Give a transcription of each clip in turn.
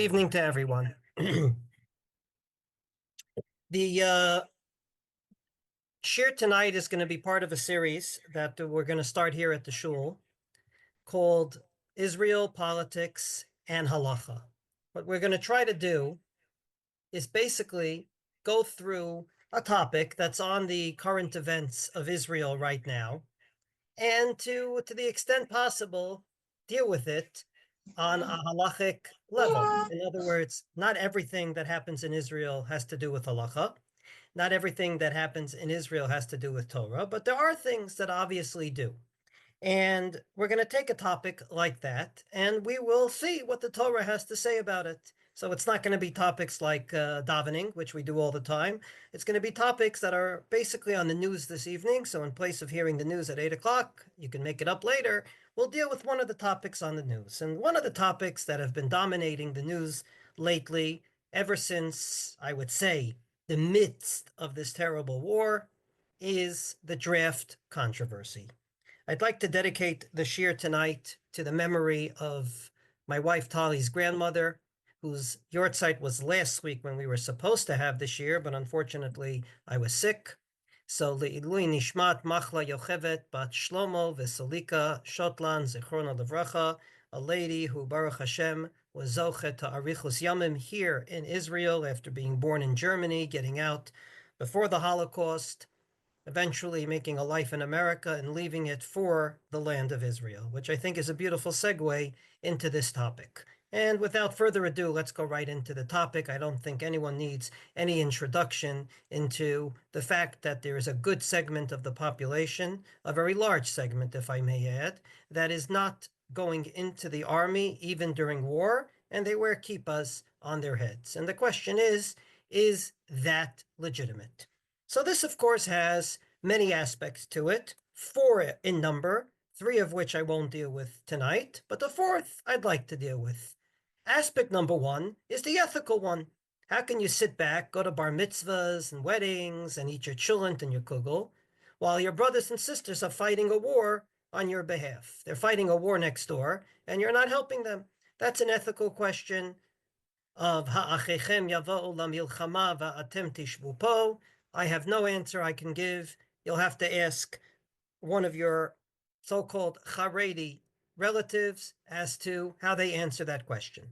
evening to everyone. The shir tonight is going to be part of a series that we're going to start here at the shul called Israel, Politics, and Halacha. What we're going to try to do is basically go through a topic that's on the current events of Israel right now, and to the extent possible, deal with it on a halachic level. In other words, not everything that happens in Israel has to do with halacha. Not everything that happens in Israel has to do with Torah, but there are things that obviously do. And we're going to take a topic like that, and we will see what the Torah has to say about it. So it's not going to be topics like davening, which we do all the time. It's going to be topics that are basically on the news this evening. So in place of hearing the news at 8 o'clock, you can make it up later. We'll deal with one of the topics on the news. And one of the topics that have been dominating the news lately, ever since, I would say, the midst of this terrible war, is the draft controversy. I'd like to dedicate the shir tonight to the memory of my wife Tali's grandmother, whose yortzeit was last week when we were supposed to have the shir, but unfortunately I was sick. So le'ilui nishmat machla yochevet bat Shlomo v'Solika Shotlan zichrona levracha, a lady who Baruch Hashem was zochet to arichus yamim here in Israel after being born in Germany, getting out before the Holocaust, eventually making a life in America and leaving it for the land of Israel, which I think is a beautiful segue into this topic. And without further ado, let's go right into the topic. I don't think anyone needs any introduction into the fact that there is a good segment of the population, a very large segment, if I may add, that is not going into the army even during war, and they wear kippahs on their heads. And the question is that legitimate? So this, of course, has many aspects to it, 4 in number, 3 of which I won't deal with tonight, but the 4th I'd like to deal with. Aspect number 1 is the ethical one. How can you sit back, go to bar mitzvahs and weddings and eat your chulent and your kugel, while your brothers and sisters are fighting a war on your behalf? They're fighting a war next door, and you're not helping them. That's an ethical question of ha'achechem yava'u lamilchama va'atem tishvu po. I have no answer I can give. You'll have to ask one of your so-called Haredi relatives as to how they answer that question.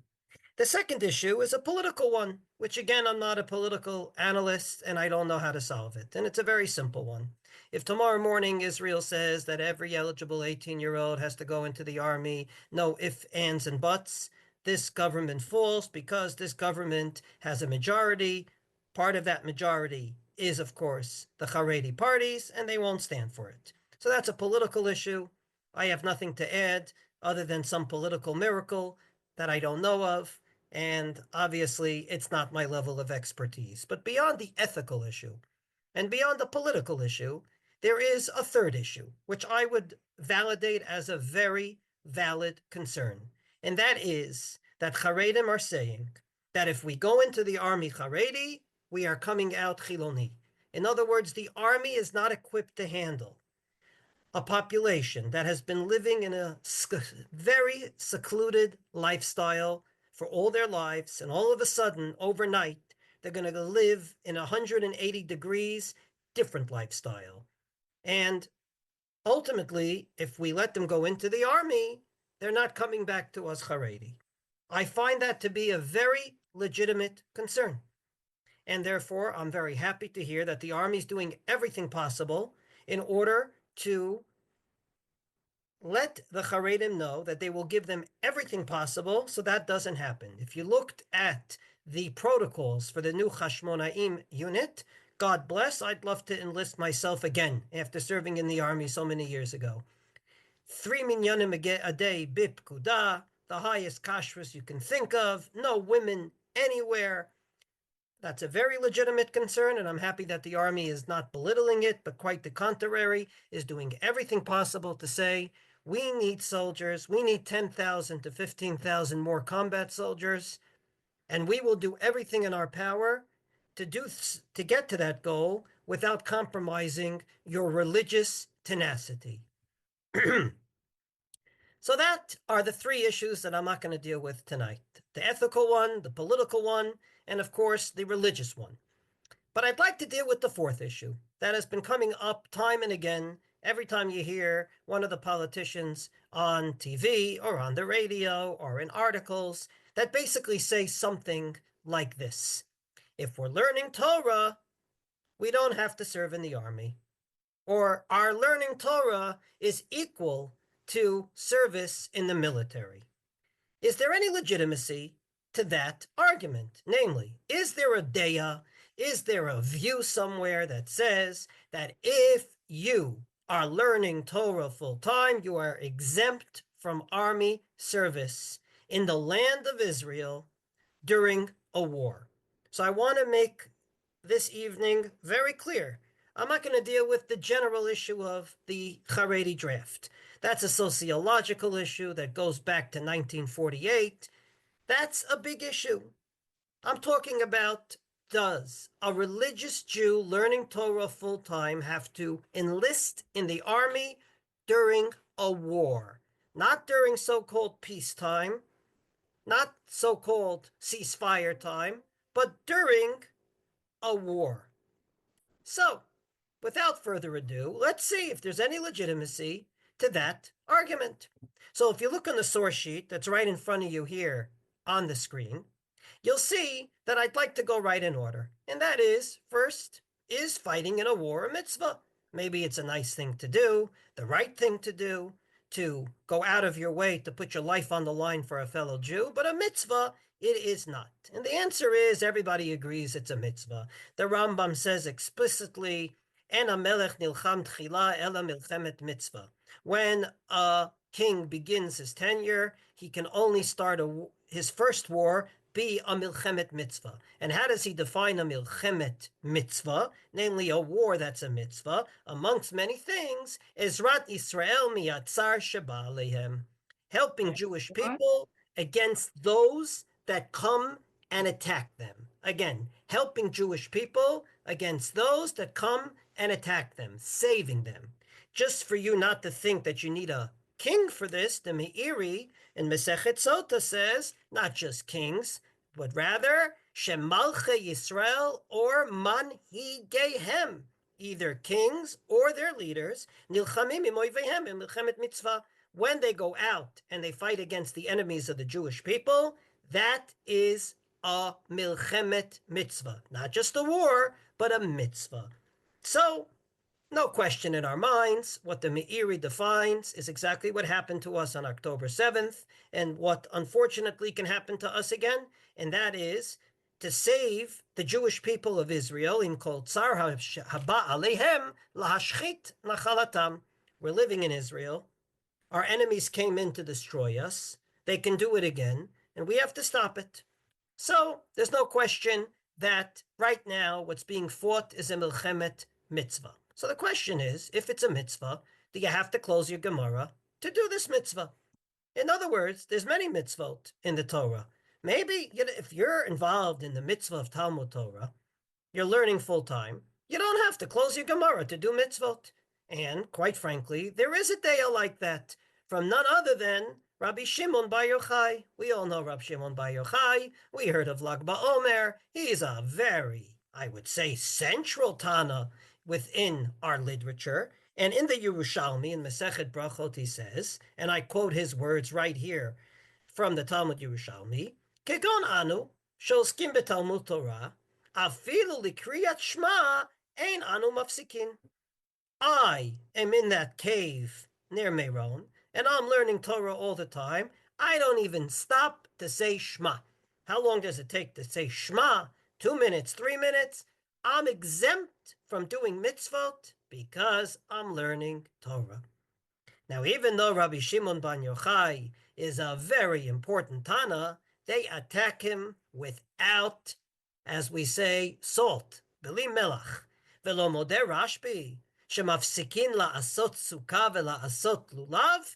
The second issue is a political one, which again, I'm not a political analyst and I don't know how to solve it. And it's a very simple one. If tomorrow morning Israel says that every eligible 18-year-old has to go into the army, no ifs, ands, and buts, this government falls because this government has a majority. Part of that majority is, of course, the Haredi parties, and they won't stand for it. So that's a political issue. I have nothing to add other than some political miracle that I don't know of, and obviously it's not my level of expertise. But beyond the ethical issue and beyond the political issue, there is a third issue, which I would validate as a very valid concern, and that is that Haredim are saying that if we go into the army Haredi, we are coming out Chiloni. In other words, the army is not equipped to handle a population that has been living in a very secluded lifestyle for all their lives, and all of a sudden, overnight, they're going to live in 180 degrees different lifestyle. And ultimately, if we let them go into the army, they're not coming back to us Haredi. I find that to be a very legitimate concern. And therefore, I'm very happy to hear that the army is doing everything possible in order to let the Haredim know that they will give them everything possible so that doesn't happen. If you looked at the protocols for the new Hashmonaim unit, God bless, I'd love to enlist myself again after serving in the army so many years ago. 3 minyanim a day, bip kuda, the highest kashrus you can think of, no women anywhere. That's a very legitimate concern, and I'm happy that the army is not belittling it, but quite the contrary, is doing everything possible to say, we need soldiers, we need 10,000 to 15,000 more combat soldiers, and we will do everything in our power to get to that goal without compromising your religious tenacity. So that are the three issues that I'm not going to deal with tonight. The ethical one, the political one, and of course, the religious one. But I'd like to deal with the fourth issue that has been coming up time and again every time you hear one of the politicians on TV or on the radio or in articles that basically say something like this. If we're learning Torah, we don't have to serve in the army. Or our learning Torah is equal to service in the military. Is there any legitimacy to that argument? Namely, is there a daya, is there a view somewhere that says that if you are learning Torah full time, you are exempt from army service in the land of Israel during a war? So I want to make this evening very clear. I'm not going to deal with the general issue of the Haredi draft. That's a sociological issue that goes back to 1948. That's a big issue. I'm talking about, does a religious Jew learning Torah full time have to enlist in the army during a war? Not during so-called peacetime, not so-called ceasefire time, but during a war. So, without further ado, let's see if there's any legitimacy to that argument. So if you look on the source sheet that's right in front of you here on the screen, you'll see that I'd like to go right in order. And that is, first, is fighting in a war a mitzvah? Maybe it's a nice thing to do, the right thing to go out of your way to put your life on the line for a fellow Jew, but a mitzvah it is not. And the answer is everybody agrees it's a mitzvah. The Rambam says explicitly, En hamelech nilcham tchila ela milchemet mitzvah. When a king begins his tenure, he can only start his first war be a milchemet mitzvah. And how does he define a milchemet mitzvah? Namely, a war that's a mitzvah. Amongst many things, Ezrat Yisrael miyatzar sheba alehem. Helping Jewish people against those that come and attack them. Again, helping Jewish people against those that come and attack them, saving them. Just for you not to think that you need a king for this, the Meiri in Masechet Sota says, not just kings, but rather Shemalche Yisrael or Manhigehem, either kings or their leaders, Nilchamim imoyvehem in Milchemet Mitzvah, when they go out and they fight against the enemies of the Jewish people. That is a milchemet mitzvah. Not just a war, but a mitzvah. So, no question in our minds, what the Meiri defines is exactly what happened to us on October 7th, and what unfortunately can happen to us again, and that is to save the Jewish people of Israel in kol tsar haba alehem lahashchit nachalatam. We're living in Israel. Our enemies came in to destroy us. They can do it again, and we have to stop it. So there's no question that right now what's being fought is a milchemet mitzvah. So the question is, if it's a mitzvah, do you have to close your Gemara to do this mitzvah? In other words, there's many mitzvot in the Torah. Maybe if you're involved in the mitzvah of Talmud Torah, you're learning full time, you don't have to close your Gemara to do mitzvot. And quite frankly, there is a daya like that from none other than Rabbi Shimon Bar Yochai. We all know Rabbi Shimon Bar Yochai. We heard of Lag BaOmer. He's a very, I would say, central Tana within our literature. And in the Yerushalmi, in Masechet Brachot, he says, and I quote his words right here from the Talmud Yerushalmi, Kegon anu, shoskim betalmud Torah, afilu likriyat shma, ein anu mafsikin. I am in that cave near Meron, and I'm learning Torah all the time. I don't even stop to say Shema. How long does it take to say Shema? 2 minutes, 3 minutes? I'm exempt from doing mitzvot because I'm learning Torah. Now, even though Rabbi Shimon Bar Yochai is a very important Tana, they attack him without, as we say, salt. Beli melach. Velo modeh Rashbi. Shemafsikin la'asot sukkah ve'la'asot lulav.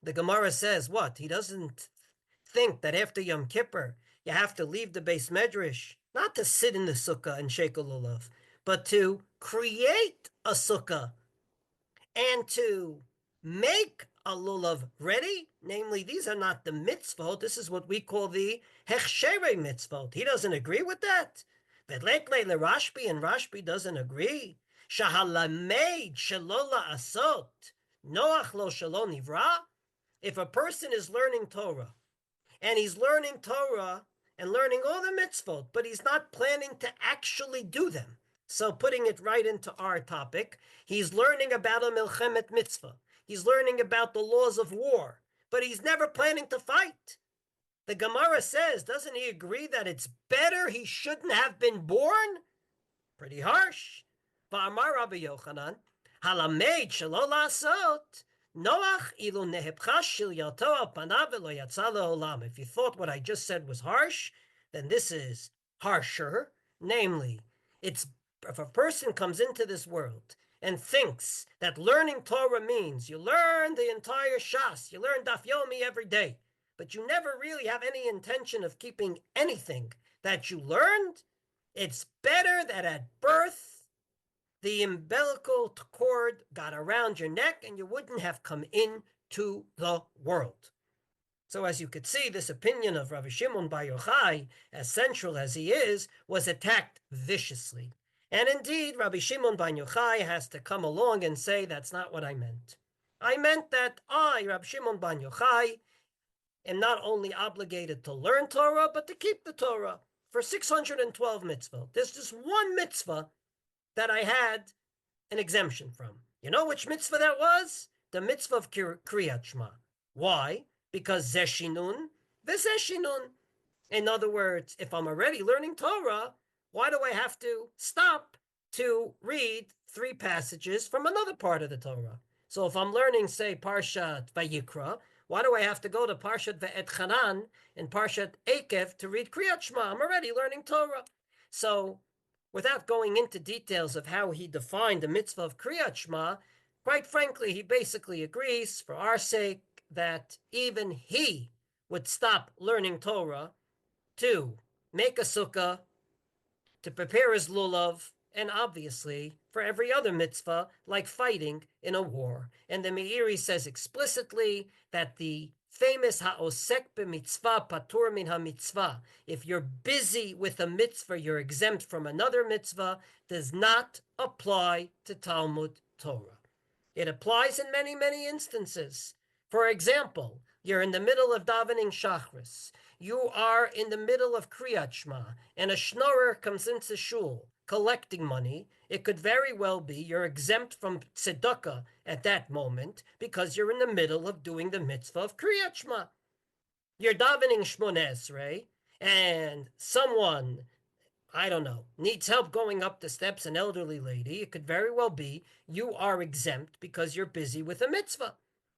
The Gemara says what? He doesn't think that after Yom Kippur you have to leave the Beis Medrash, not to sit in the sukkah and shake a lulav, but to create a sukkah and to make a lulav ready. Namely, these are not the mitzvot. This is what we call the hechshere mitzvot. He doesn't agree with that. Vedlekle Rashbi, and Rashbi doesn't agree. Shahalameid shalola asot noach lo shalo nivra. If a person is learning Torah, and he's learning Torah and learning all the mitzvot, but he's not planning to actually do them. So putting it right into our topic, he's learning about a mלחמת mitzvah. He's learning about the laws of war, but he's never planning to fight. The Gemara says, doesn't he agree that it's better he shouldn't have been born? Pretty harsh. V'amar Rabbi Yochanan, halamed shelo la'asot, Noach ilu nehepcha shilyato al panav v'lo yatsa le'olam. If you thought what I just said was harsh, then this is harsher. Namely, it's if a person comes into this world and thinks that learning Torah means you learn the entire Shas, you learn Daf Yomi every day, but you never really have any intention of keeping anything that you learned, it's better that at birth the umbilical cord got around your neck and you wouldn't have come into the world. So as you could see, this opinion of Rabbi Shimon Bar Yochai, as central as he is, was attacked viciously. And indeed, Rabbi Shimon Bar Yochai has to come along and say, that's not what I meant. I meant that I, Rabbi Shimon Bar Yochai, am not only obligated to learn Torah, but to keep the Torah for 612 mitzvot. There's just one mitzvah that I had an exemption from. You know which mitzvah that was? The mitzvah of Kriyat Shema. Why? Because zeshinun v'zeshinun. In other words, if I'm already learning Torah, why do I have to stop to read 3 passages from another part of the Torah? So if I'm learning, say, Parshat Vayikra, why do I have to go to Parshat Ve'etchanan and Parshat Ekev to read Kriyat Shema? I'm already learning Torah. So without going into details of how he defined the mitzvah of Kriyat Shema, quite frankly, he basically agrees, for our sake, that even he would stop learning Torah to make a sukkah, to prepare his lulav, and obviously for every other mitzvah, like fighting in a war. And the Meiri says explicitly that the famous ha'osek b'mitzvah patur min ha'mitzvah, if you're busy with a mitzvah, you're exempt from another mitzvah, does not apply to Talmud Torah. It applies in many, many instances. For example, you're in the middle of davening Shachris. You are in the middle of Kriyat Shema, and a schnorrer comes into shul collecting money. It could very well be you're exempt from tzedakah at that moment because you're in the middle of doing the mitzvah of Kriyat Shema. You're davening Shmoneh Esrei, and someone, I don't know, needs help going up the steps, an elderly lady. It could very well be you are exempt because you're busy with a mitzvah.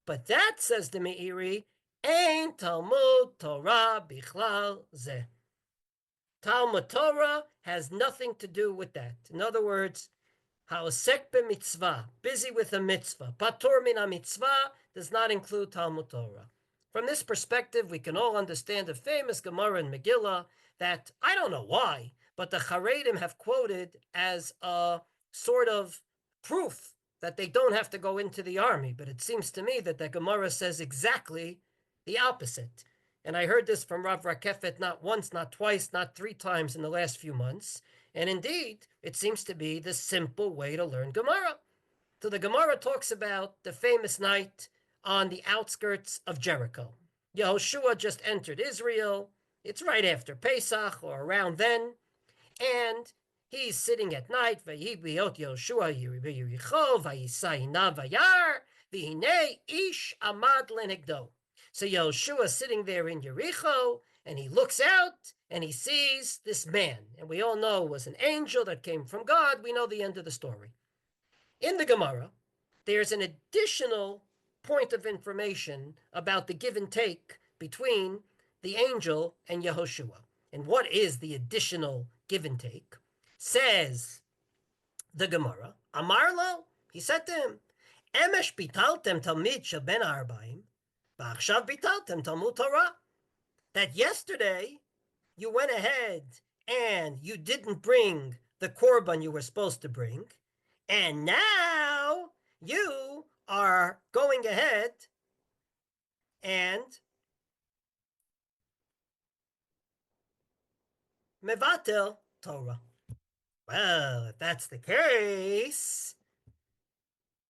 But that, says the Meiri, ain't Talmud Torah bichlal zeh. Talmud Torah has nothing to do with that. In other words, ha'osek b'mitzvah, busy with a mitzvah, patur min ha'mitzvah, does not include Talmud Torah. From this perspective, we can all understand the famous Gemara in Megillah that, I don't know why, but the Charedim have quoted as a sort of proof that they don't have to go into the army. But it seems to me that the Gemara says exactly the opposite. And I heard this from Rav Rakefet not once, not twice, not 3 times in the last few months. And indeed, it seems to be the simple way to learn Gemara. So the Gemara talks about the famous night on the outskirts of Jericho. Yehoshua just entered Israel. It's right after Pesach or around then. And he's sitting at night, Vayibiyot Yehoshua Yericho, Vayisayina Vayar, Vihine Ish Amad Lenegdo. So Yehoshua is sitting there in Yericho, and he looks out, and he sees this man. And we all know it was an angel that came from God. We know the end of the story. In the Gemara, there's an additional point of information about the give and take between the angel and Yehoshua. And what is the additional give and take? Says the Gemara, Amarlo, he said to him, Emesh bitaltem talmid shel ben ha'arbaim, v'achshav bitaltem Talmud Torah. That yesterday you went ahead and you didn't bring the korban you were supposed to bring, and now you are going ahead and mevatel Torah. Well, if that's the case,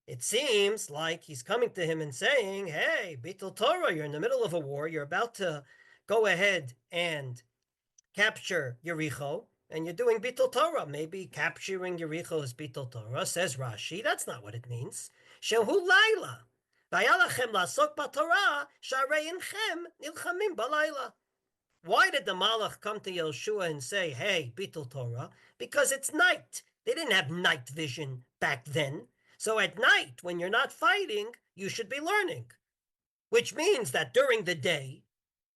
it seems like he's coming to him and saying, hey, Bitul Torah, you're in the middle of a war. You're about to go ahead and capture Yericho, and you're doing Bitul Torah. Maybe capturing Yericho is Bitul Torah, says Rashi. That's not what it means. Shehu Laila. Vayalachem lasok b'Torah, sharei inchem nilchamim balayla. Why did the Malach come to Yeshua and say, hey, Bitul Torah? Because it's night. They didn't have night vision back then. So at night, when you're not fighting, you should be learning. Which means that during the day,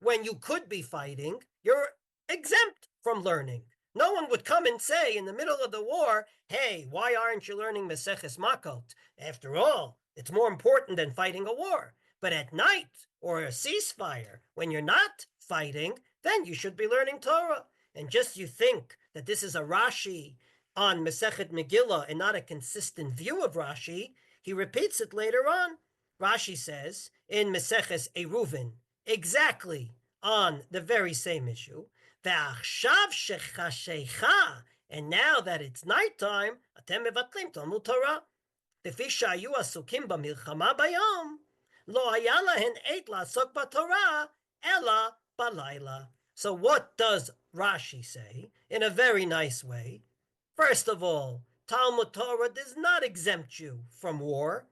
when you could be fighting, you're exempt from learning. No one would come and say in the middle of the war, hey, why aren't you learning Meseches Makot? After all, it's more important than fighting a war. But at night, or a ceasefire, when you're not fighting, then you should be learning Torah. And just you think that this is a Rashi on Masechet Megillah and not a consistent view of Rashi, he repeats it later on. Rashi says in Maseches Eruvin, exactly on the very same issue, Ve'achshav shechashecha, and now that it's nighttime, atem mevatlim Talmud Torah. Lefi shayu asukim b'milchama bayom, lo haya lahen eit la'asok b'Torah, ela balayla. So what does Rashi say in a very nice way? First of all, Talmud Torah does not exempt you from war.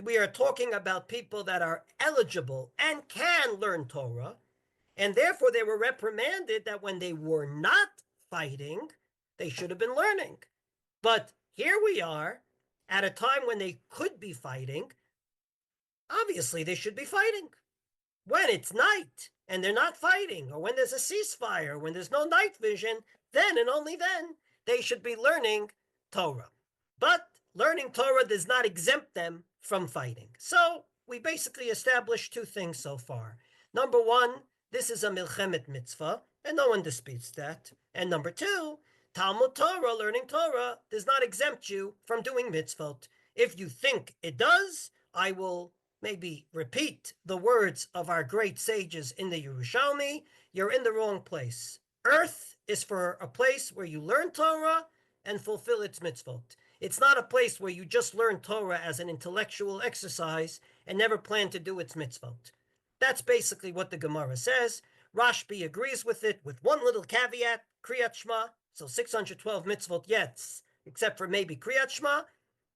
We are talking about people that are eligible and can learn Torah, and therefore they were reprimanded that when they were not fighting, they should have been learning. But here we are at a time when they could be fighting. Obviously, they should be fighting. When it's night and they're not fighting, or when there's a ceasefire, when there's no night vision, then and only then they should be learning Torah. But learning Torah does not exempt them from fighting. So we basically established two things so far. Number one, this is a Mlchמת mitzvah, and no one disputes that. And number two, Talmud Torah, learning Torah, does not exempt you from doing mitzvot. If you think it does, I will maybe repeat the words of our great sages in the Yerushalmi. You're in the wrong place. Earth is for a place where you learn Torah and fulfill its mitzvot. It's not a place where you just learn Torah as an intellectual exercise and never plan to do its mitzvot. That's basically what the Gemara says. Rashbi agrees with it with one little caveat, Kriyat Shema. So 612 mitzvot, yes, except for maybe Kriyat Shema.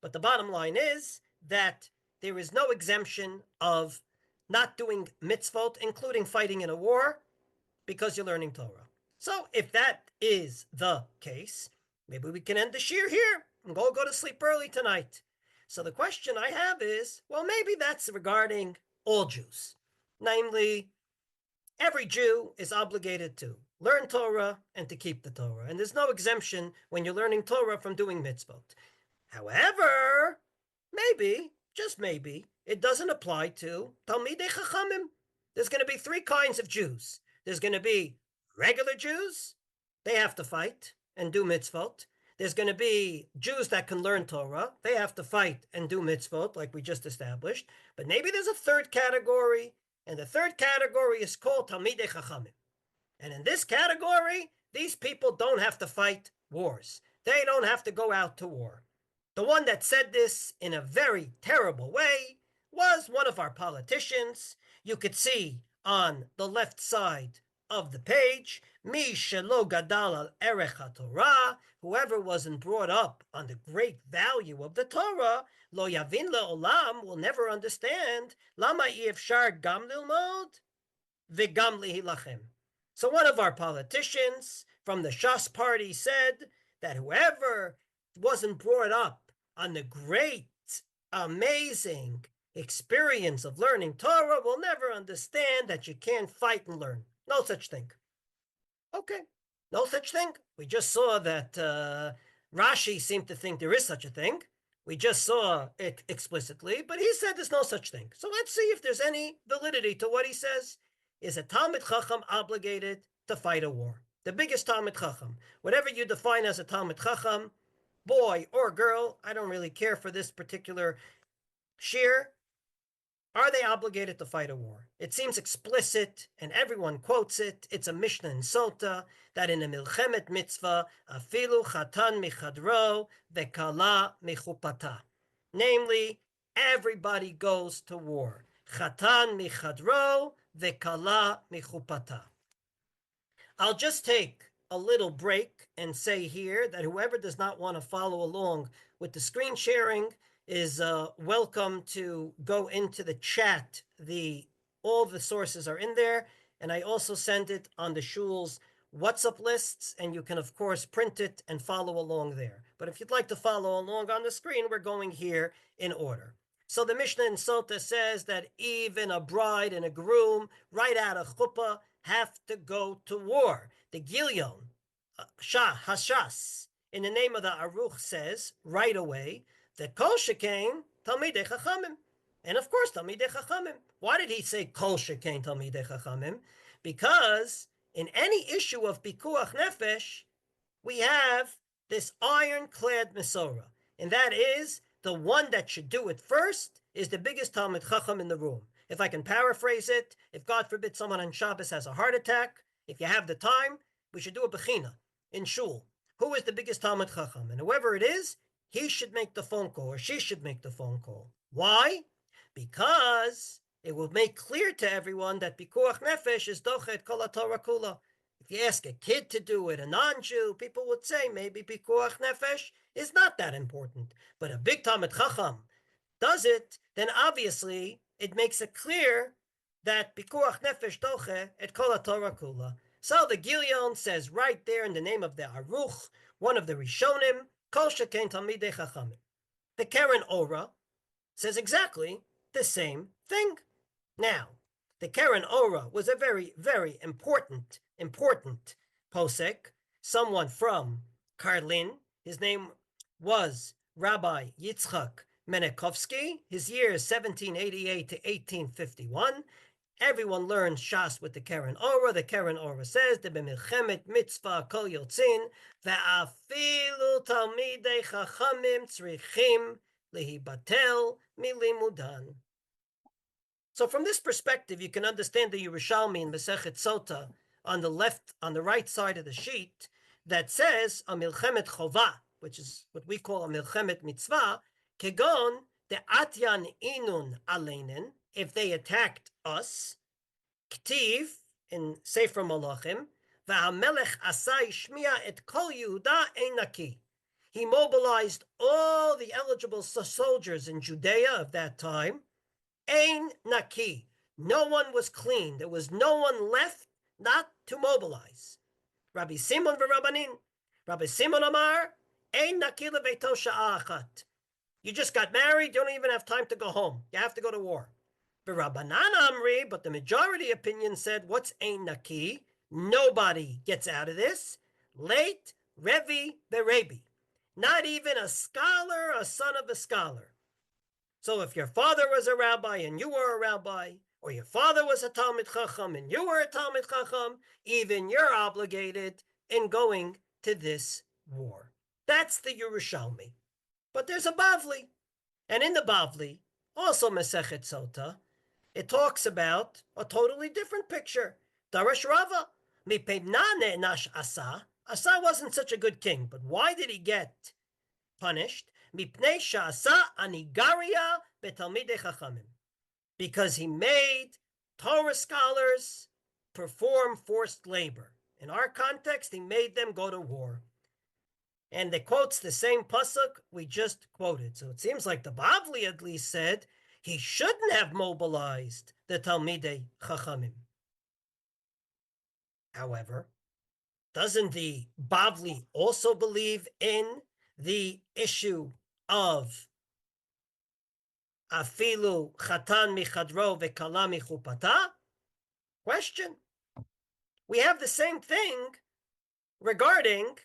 But the bottom line is that there is no exemption of not doing mitzvot, including fighting in a war, because you're learning Torah. So if that is the case, maybe we can end the shir here and go to sleep early tonight. So the question I have is, well, maybe that's regarding all Jews. Namely, every Jew is obligated to learn Torah and to keep the Torah. And there's no exemption when you're learning Torah from doing mitzvot. However, maybe, just maybe, it doesn't apply to Talmidei Chachamim. There's going to be three kinds of Jews. There's going to be regular Jews. They have to fight and do mitzvot. There's going to be Jews that can learn Torah. They have to fight and do mitzvot, like we just established. But maybe there's a third category, and the third category is called Talmidei Chachamim. And in this category, these people don't have to fight wars. They don't have to go out to war. The one that said this in a very terrible way was one of our politicians. You could see on the left side of the page, Mi shelo gadal al erech haTorah, whoever wasn't brought up on the great value of the Torah, lo yavin le'olam, will never understand, lama i'efshar gam lilmod, v'gam lihilachem. So one of our politicians from the Shas party said that whoever wasn't brought up on the great, amazing experience of learning Torah will never understand that you can't fight and learn. No such thing. Okay, no such thing. We just saw that Rashi seemed to think there is such a thing. We just saw it explicitly, but he said there's no such thing. So let's see if there's any validity to what he says. Is a Talmid Chacham obligated to fight a war? The biggest Talmid Chacham, whatever you define as a Talmid Chacham, boy or girl, I don't really care for this particular shir. Are they obligated to fight a war? It seems explicit, and everyone quotes it. It's a Mishnah in Sota that in a Mלחמת mitzvah, afilu chatan michadro vekala michupata. Namely, everybody goes to war. Chatan michadro vekala michupata. I'll just take a little break and say here that whoever does not want to follow along with the screen sharing is welcome to go into the chat. All the sources are in there, and I also send it on the shul's WhatsApp lists, and you can, of course, print it and follow along there. But if you'd like to follow along on the screen, we're going here in order. So the Mishnah in Sota says that even a bride and a groom, right out of chuppah, have to go to war. The Gilyon, Hashas, in the name of the Aruch, says right away that Kol Shekain Talmidei Chachamim. And of course, Talmidei Chachamim. Why did he say Kol Shekain Talmidei Chachamim? Because in any issue of Pikuach Nefesh, we have this ironclad Mesorah. And that is, the one that should do it first is the biggest Talmid Chacham in the room. If I can paraphrase it, if God forbid someone on Shabbos has a heart attack, if you have the time, we should do a bechina in shul. Who is the biggest Talmid Chacham? And whoever it is, he should make the phone call, or she should make the phone call. Why? Because it will make clear to everyone that Pikuach Nefesh is dochet kol haTorah kula. If you ask a kid to do it, a non-Jew, people would say maybe Pikuach Nefesh is not that important. But a big Talmid Chacham does it, then obviously it makes it clear that Pikuach Nefesh doche et kol haTorah kula. So the Gilyon says right there in the name of the Aruch, one of the Rishonim, Kol Shekain Talmidei Chachamim. The Keren Ora says exactly the same thing. Now, the Keren Ora was a very, very important posek, someone from Karlin. His name was Rabbi Yitzchak Menekovsky. His year is 1788 to 1851. Everyone learns Shas with the Keren Ora. The Keren Ora says, the b'milchemet mitzvah kol yotzin, ve'afilu talmidei chachamim tzrichim lehibatel milimudan. So from this perspective, you can understand the Yerushalmi in Masechet Sota on the right side of the sheet, that says a milchemet chova, which is what we call a milchemet mitzvah, kegon de atyan inun aleinen, if they attacked us, ktiv, in Sefer Malachim, v'hamelech asa ishmiya et kol Yehuda ein naki. He mobilized all the eligible soldiers in Judea of that time. Ein naki. No one was clean. There was no one left not to mobilize. Rabbi Simon v'Rabbanin. Rabbi Simon Amar, ein naki lebeito sha'a achat. You just got married, you don't even have time to go home. You have to go to war. V'Rabbanan Amri, but the majority opinion said, what's ein naki? Nobody gets out of this. Late Revi Berebi. Not even a scholar, a son of a scholar. So if your father was a rabbi and you were a rabbi, or your father was a Talmid Chacham and you were a Talmid Chacham, even you're obligated in going to this war. That's the Yerushalmi. But there's a Bavli. And in the Bavli, also Masechet Sota, it talks about a totally different picture. Darash Rava, mipena ne'nash Asa. Asa wasn't such a good king, but why did he get punished? Mipnei she'asa anigaria betalmidei chachamim. Because he made Torah scholars perform forced labor. In our context, he made them go to war. And it quotes the same pasuk we just quoted. So it seems like the Bavli at least said he shouldn't have mobilized the Talmidei Chachamim. However, doesn't the Bavli also believe in the issue of afilu chatan michadro vekala michupata? Question. We have the same thing regarding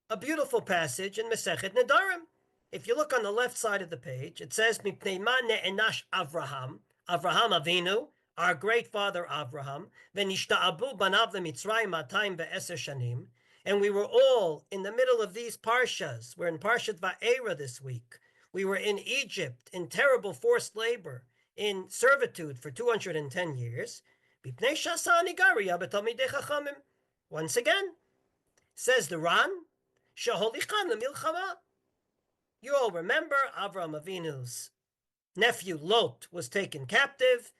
a beautiful passage in Masechet Nedarim. If you look on the left side of the page, it says, Mipnei ma ne'enash Avraham, Avraham Avinu, our great father Avraham, v'nishta'abu banav le'mitzrayim 210 shanim, and we were all in the middle of these parshas. We're in Parshat Va'era this week. We were in Egypt in terrible forced labor. in servitude for 210 years. Once again, says the Ran, you all remember Avraham Avinu's nephew Lot was taken captive.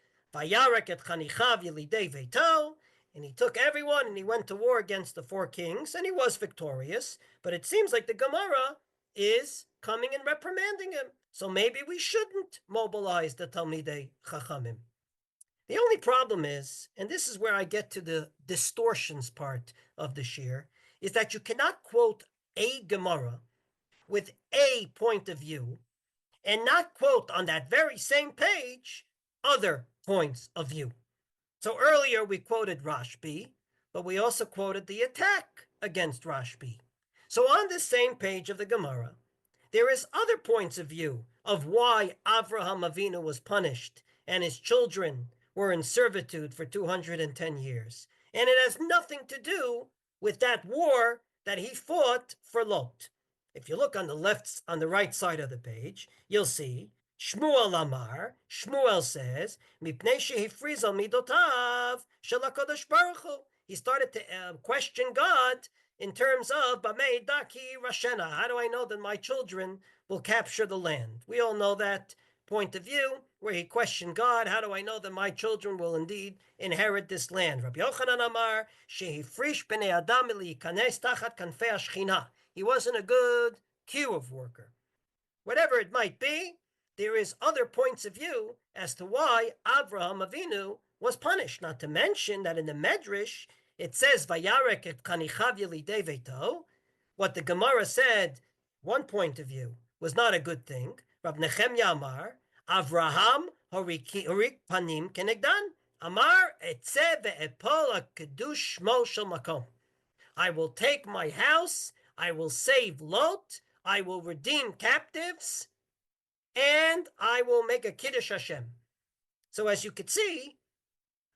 And he took everyone and he went to war against the four kings, and he was victorious. But it seems like the Gemara is coming and reprimanding him. So maybe we shouldn't mobilize the Talmidei Chachamim. The only problem is, and this is where I get to the distortions part of the shir, is that you cannot quote a Gemara with a point of view and not quote on that very same page other points of view. So earlier we quoted Rashbi, but we also quoted the attack against Rashbi. So on this same page of the Gemara, there is other points of view of why Avraham Avinu was punished and his children were in servitude for 210 years. And it has nothing to do with that war that he fought for Lot. If you look on the right side of the page, you'll see Shmuel Amar. Shmuel says, "Mipnei shehifriz al midotav shel HaKadosh Baruch Hu." He started to question God in terms of Bamei Daki Rashena. How do I know that my children will capture the land? We all know that point of view where he questioned God. How do I know that my children will indeed inherit this land? Rabbi Yochanan Amar shehifrish bnei adam likanes tachat kanfei hashchina. He wasn't a good kiruv worker. Whatever it might be, there is other points of view as to why Avraham Avinu was punished. Not to mention that in the Medrash, it says, Vayarek et kanichav yelidei veito. What the Gemara said, one point of view, was not a good thing. Rab Nechemya Amar, Avraham horik panim kenegdan. Amar etzeh ve'epol ha'kedush shmo shel makom. I will take my house, I will save Lot, I will redeem captives, and I will make a Kiddush Hashem. So as you could see,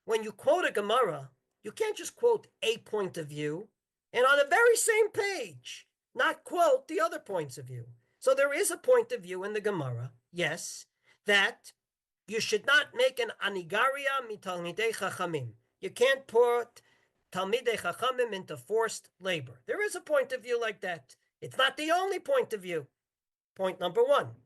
when you quote a Gemara, you can't just quote a point of view, and on the very same page, not quote the other points of view. So there is a point of view in the Gemara, yes, that you should not make an anigaria mitalmidei chachamim. You can't put Talmidei Chachamim into forced labor. There is a point of view like that. It's not the only point of view. Point number one.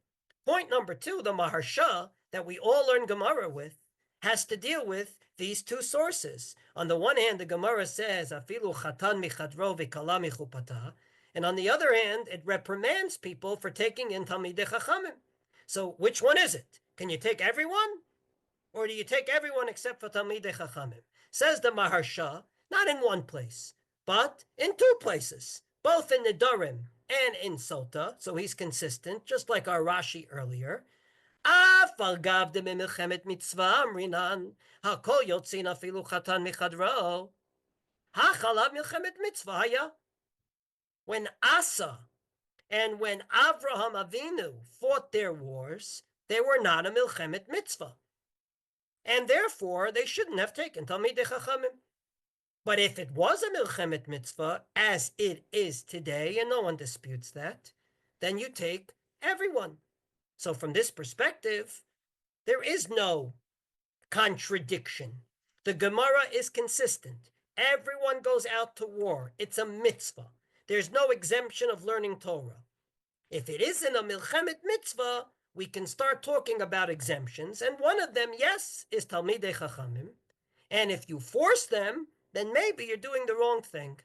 Point number two, the Maharsha that we all learn Gemara with has to deal with these two sources. On the one hand, the Gemara says, Afilu chatan michadro v'kala michupata, and on the other hand, it reprimands people for taking in Talmidei Chachamim. So which one is it? Can you take everyone? Or do you take everyone except for Talmidei Chachamim? Says the Maharsha, not in one place, but in two places, both in Nedarim and in Sota, so he's consistent, just like our Rashi earlier. Af al gav de mimilchemet mitzvah amrinan, hakol yotzin afilu chatan michadro, hachalav milchemet mitzvah haya. When Asa and when Avraham Avinu fought their wars, they were not a milchemet mitzvah, and therefore they shouldn't have taken Talmidei Chachamim. But if it was a milchemet mitzvah, as it is today, and no one disputes that, then you take everyone. So from this perspective, there is no contradiction. The Gemara is consistent. Everyone goes out to war. It's a mitzvah. There's no exemption of learning Torah. If it isn't a milchemet mitzvah, we can start talking about exemptions, and one of them, yes, is Talmidei Chachamim. And if you force them, then maybe you're doing the wrong thing.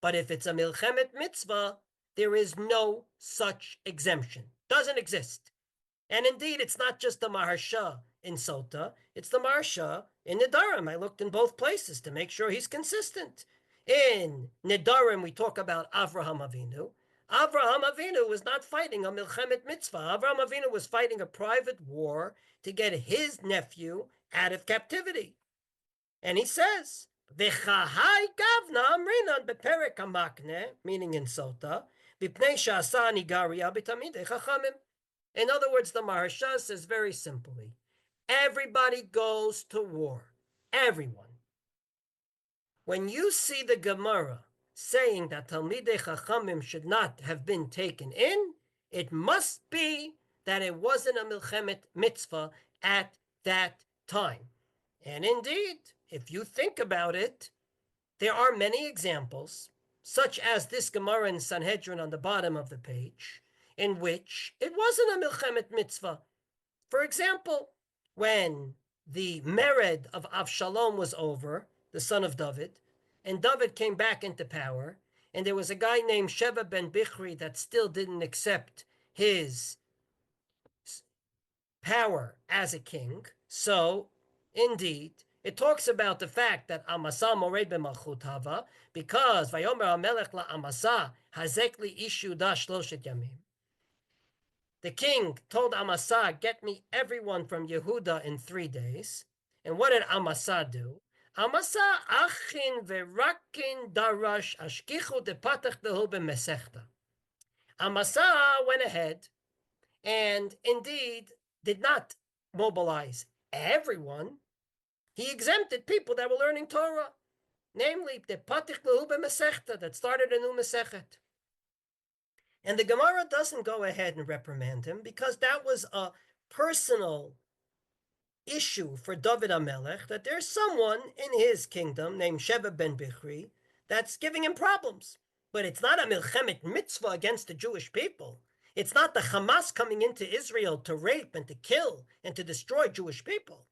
But if it's a milchemet mitzvah, there is no such exemption. Doesn't exist. And indeed, it's not just the Maharsha in Sota, it's the Maharsha in Nedarim. I looked in both places to make sure he's consistent. In Nedarim, we talk about Avraham Avinu. Avraham Avinu was not fighting a milchemet mitzvah. Avraham Avinu was fighting a private war to get his nephew out of captivity. And he says, V'chahai gavna amrinan beperek hamakne, meaning in Sota, v'pnei sha'asa nigaria b'tamidei chachamim. In other words, the Maharsha says very simply, everybody goes to war. Everyone. When you see the Gemara saying that Talmidei Chachamim should not have been taken in, it must be that it wasn't a milchemet mitzvah at that time. And indeed, if you think about it, there are many examples, such as this Gemara in Sanhedrin on the bottom of the page, in which it wasn't a Milchemet mitzvah. For example, when the mered of Avshalom was over, the son of David, and David came back into power, and there was a guy named Sheva ben Bichri that still didn't accept his power as a king. So, indeed, it talks about the fact that Amasa mored b'malchut hava, because Vayomer HaMelech la'Amasa hazek li ishu da shloshet yamim. The king told Amasa, get me everyone from Yehuda in 3 days. And what did Amasa do? Amasa achin verakin darash ashkichu depatach dehu b'mesechta. Amasa went ahead and indeed did not mobilize everyone. He exempted people that were learning Torah, namely depatach dehu b'mesechta, that started a new Masechet. And the Gemara doesn't go ahead and reprimand him because that was a personal issue for David HaMelech, that there's someone in his kingdom named Sheva ben Bichri that's giving him problems. But it's not a Milchemet mitzvah against the Jewish people. It's not the Hamas coming into Israel to rape and to kill and to destroy Jewish people.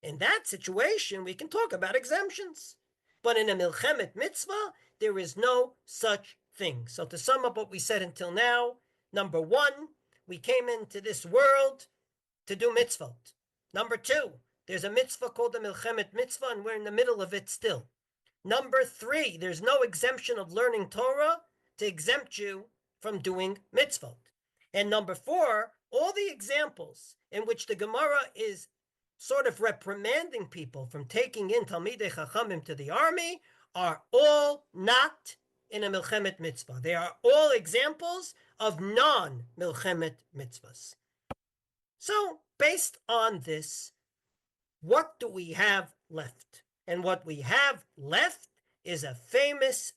In that situation, we can talk about exemptions. But in a Milchemet mitzvah, there is no such thing. So to sum up what we said until now, number one, we came into this world to do mitzvot. Number two, there's a mitzvah called the Milchemet mitzvah, and we're in the middle of it still. Number three, there's no exemption of learning Torah to exempt you from doing mitzvot. And number four, all the examples in which the Gemara is sort of reprimanding people from taking in Talmidei Chachamim to the army are all not in a Milchemet mitzvah. They are all examples of non-Milchemet mitzvahs. So, based on this, what do we have left? And what we have left is a famous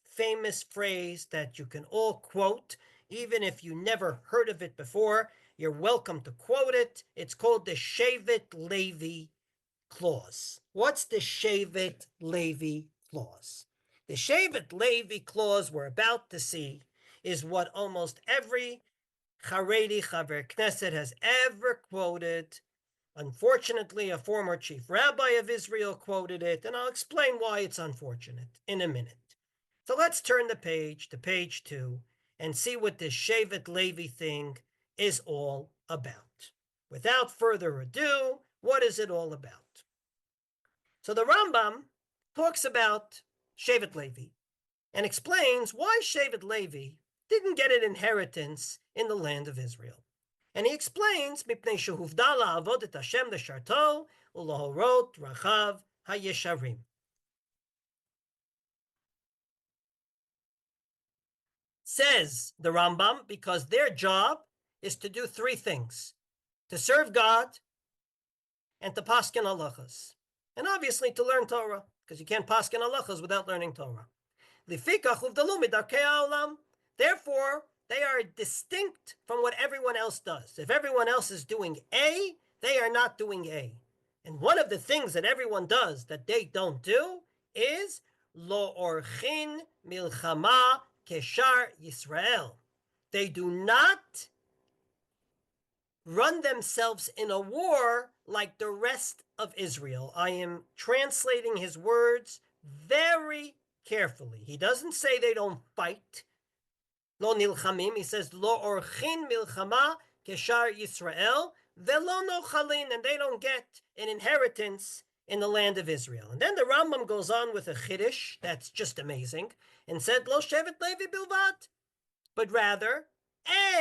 phrase that you can all quote, even if you never heard of it before. You're welcome to quote it. It's called the Shevet Levi clause. What's the Shevet Levi clause? The Shevet Levi clause we're about to see is what almost every Haredi Chaver Knesset has ever quoted. Unfortunately, a former chief rabbi of Israel quoted it, and I'll explain why it's unfortunate in a minute. So let's turn the page to page 2 and see what this Shevet Levi thing is all about. Without further ado, what is it all about? So the Rambam talks about Shevet Levi and explains why Shevet Levi didn't get an inheritance in the land of Israel. And he explains, Mipnei shehuvda la'avod et Hashem l'sharto u'lahorot rachav hayesharim. Says the Rambam, because their job is to do 3 things: to serve God, and to paskin halachas, and obviously to learn Torah, because you can't paskin halachas without learning Torah. Therefore, they are distinct from what everyone else does. If everyone else is doing A, they are not doing A. And one of the things that everyone does that they don't do is lo orchin milchama keshar Yisrael. They do not run themselves in a war like the rest of Israel. I am translating his words very carefully. He doesn't say they don't fight. Lo nilchamim. He says lo orchin milchama keshar Yisrael velo nochalin, and they don't get an inheritance in the land of Israel. And then the Rambam goes on with a chiddush that's just amazing and said lo shevet Levi bilvat, but rather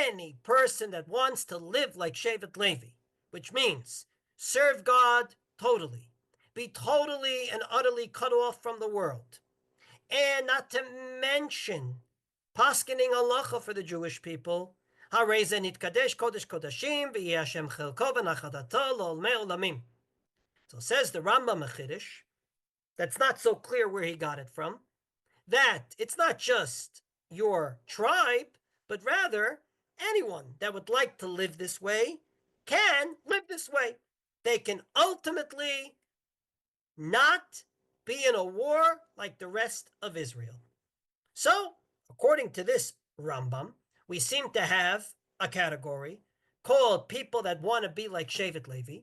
any person that wants to live like Shevet Levi, which means serve God totally, be totally and utterly cut off from the world, and not to mention paskening halacha for the Jewish people. So says the Rambam Chiddush, that's not so clear where he got it from, that it's not just your tribe, but rather anyone that would like to live this way can live this way. they can ultimately not be in a war like the rest of Israel. So, according to this Rambam, we seem to have a category called people that want to be like Shevet Levi,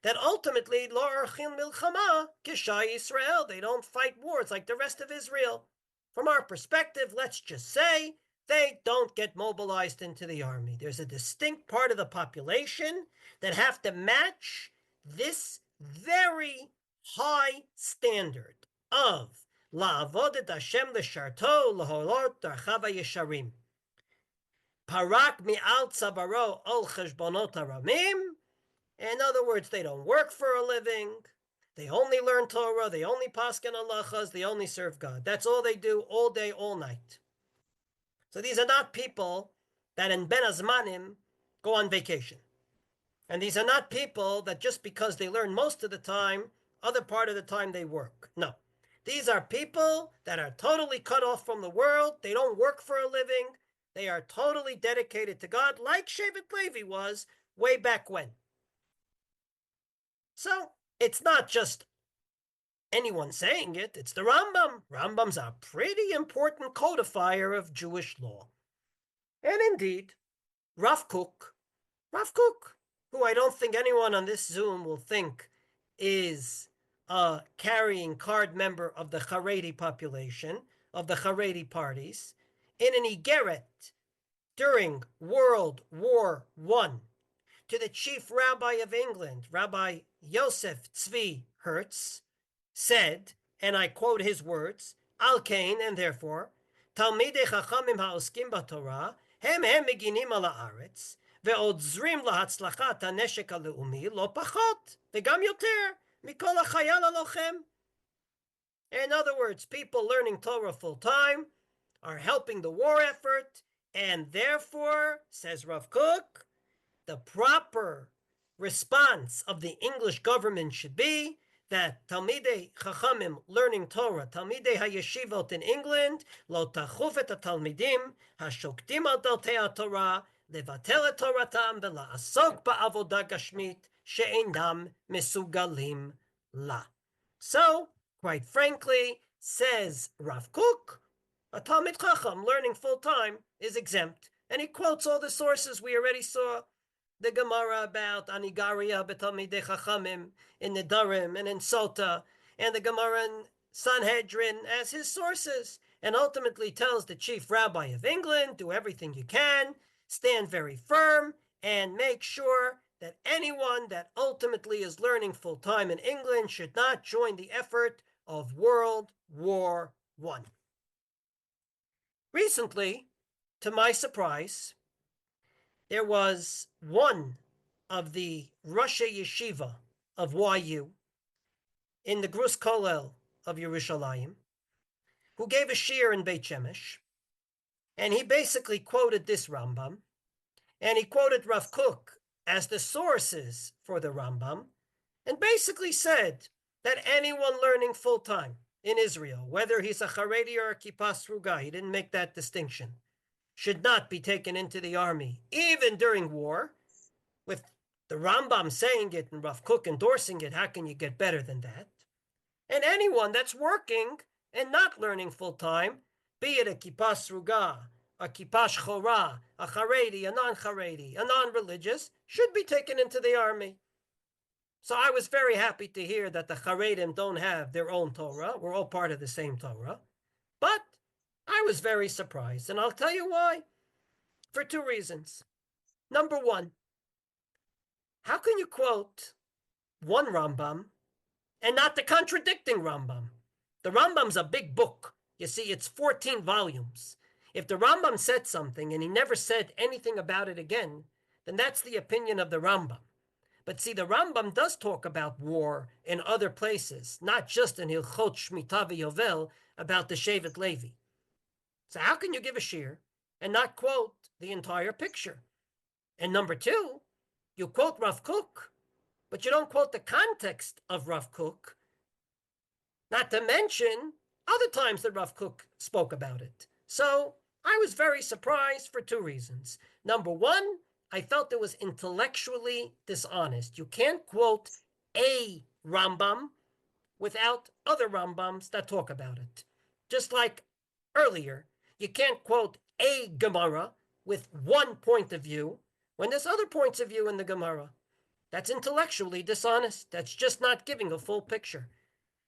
that ultimately lo archin milchama kishai Israel. They don't fight wars like the rest of Israel. From our perspective, let's just say they don't get mobilized into the army. There's a distinct part of the population that have to match this very high standard of la'avod et Hashem l'sharto l'holot darchava yesharim. Parak mi'al tzavaro ol cheshbonot haramim. In other words, they don't work for a living. They only learn Torah. They only paskin halachas. They only serve God. That's all they do all day, all night. So these are not people that in Ben Azmanim go on vacation. And these are not people that just because they learn most of the time, other part of the time they work. No. These are people that are totally cut off from the world. They don't work for a living. They are totally dedicated to God, like Shevet Levi was way back when. So it's not just anyone saying it. It's the Rambam. Rambam's a pretty important codifier of Jewish law. And indeed, Rav Kook, who I don't think anyone on this Zoom will think is a carrying card member of the Haredi population, of the Haredi parties, in an Igeret during World War I to the chief rabbi of England, Rabbi Yosef Tzvi Hertz, said, and I quote his words, Al Kain, and therefore, Talmidei Chachamim ha'oskim b'Torah, hem meginim al ha'aretz, ועוזרים להצלחת הנשק הלאומי לא פחות, וגם יותר, מכל החייל הלוחם. In other words, people learning Torah full time are helping the war effort, and therefore, says Rav Kook, the proper response of the English government should be that Talmidei Chachamim learning Torah, Talmidei HaYeshivot in England, lo tachuf et ha-talmidim, ha-shoktim al daltei ha-Torah, levatel et Toratam, ve'la'asok ba'avodah gashmit, she'einam mesugalim la. So, quite frankly, says Rav Kook, a Talmid Chacham learning full-time is exempt. And he quotes all the sources we already saw. The Gemara about Anigaria betalmidei Chachamim in Nedarim and in Sota, and the Gemara in Sanhedrin as his sources, and ultimately tells the chief rabbi of England, do everything you can, stand very firm, and make sure that anyone that ultimately is learning full-time in England should not join the effort of World War I. Recently, to my surprise, there was one of the Rosh Yeshiva of YU in the Grus Kollel of Yerushalayim who gave a shir in Beit Shemesh, and he basically quoted this Rambam, and he quoted Rav Kook as the sources for the Rambam, and basically said that anyone learning full-time in Israel, whether he's a Haredi or a Kippah Sruga, he didn't make that distinction, should not be taken into the army, even during war. With the Rambam saying it and Rav Kook endorsing it, how can you get better than that? And anyone that's working and not learning full-time, be it a Kippah Sruga, a Kippah Shchora, a Haredi, a non-Haredi, a non-religious, should be taken into the army. So I was very happy to hear that the Haredim don't have their own Torah. We're all part of the same Torah. But I was very surprised, and I'll tell you why. For two reasons. Number one, how can you quote one Rambam and not the contradicting Rambam? The Rambam's a big book. You see, it's 14 volumes. If the Rambam said something and he never said anything about it again, then that's the opinion of the Rambam. But see, the Rambam does talk about war in other places, not just in Hilchot Shemitah v'Yovel about the Shevet Levi. So how can you give a shir and not quote the entire picture? And number two, you quote Rav Kook, but you don't quote the context of Rav Kook, not to mention other times that Rav Kook spoke about it. So I was very surprised for two reasons. Number one, I felt it was intellectually dishonest. You can't quote a Rambam without other Rambams that talk about it. Just like earlier, you can't quote a Gemara with one point of view when there's other points of view in the Gemara. That's intellectually dishonest. That's just not giving a full picture.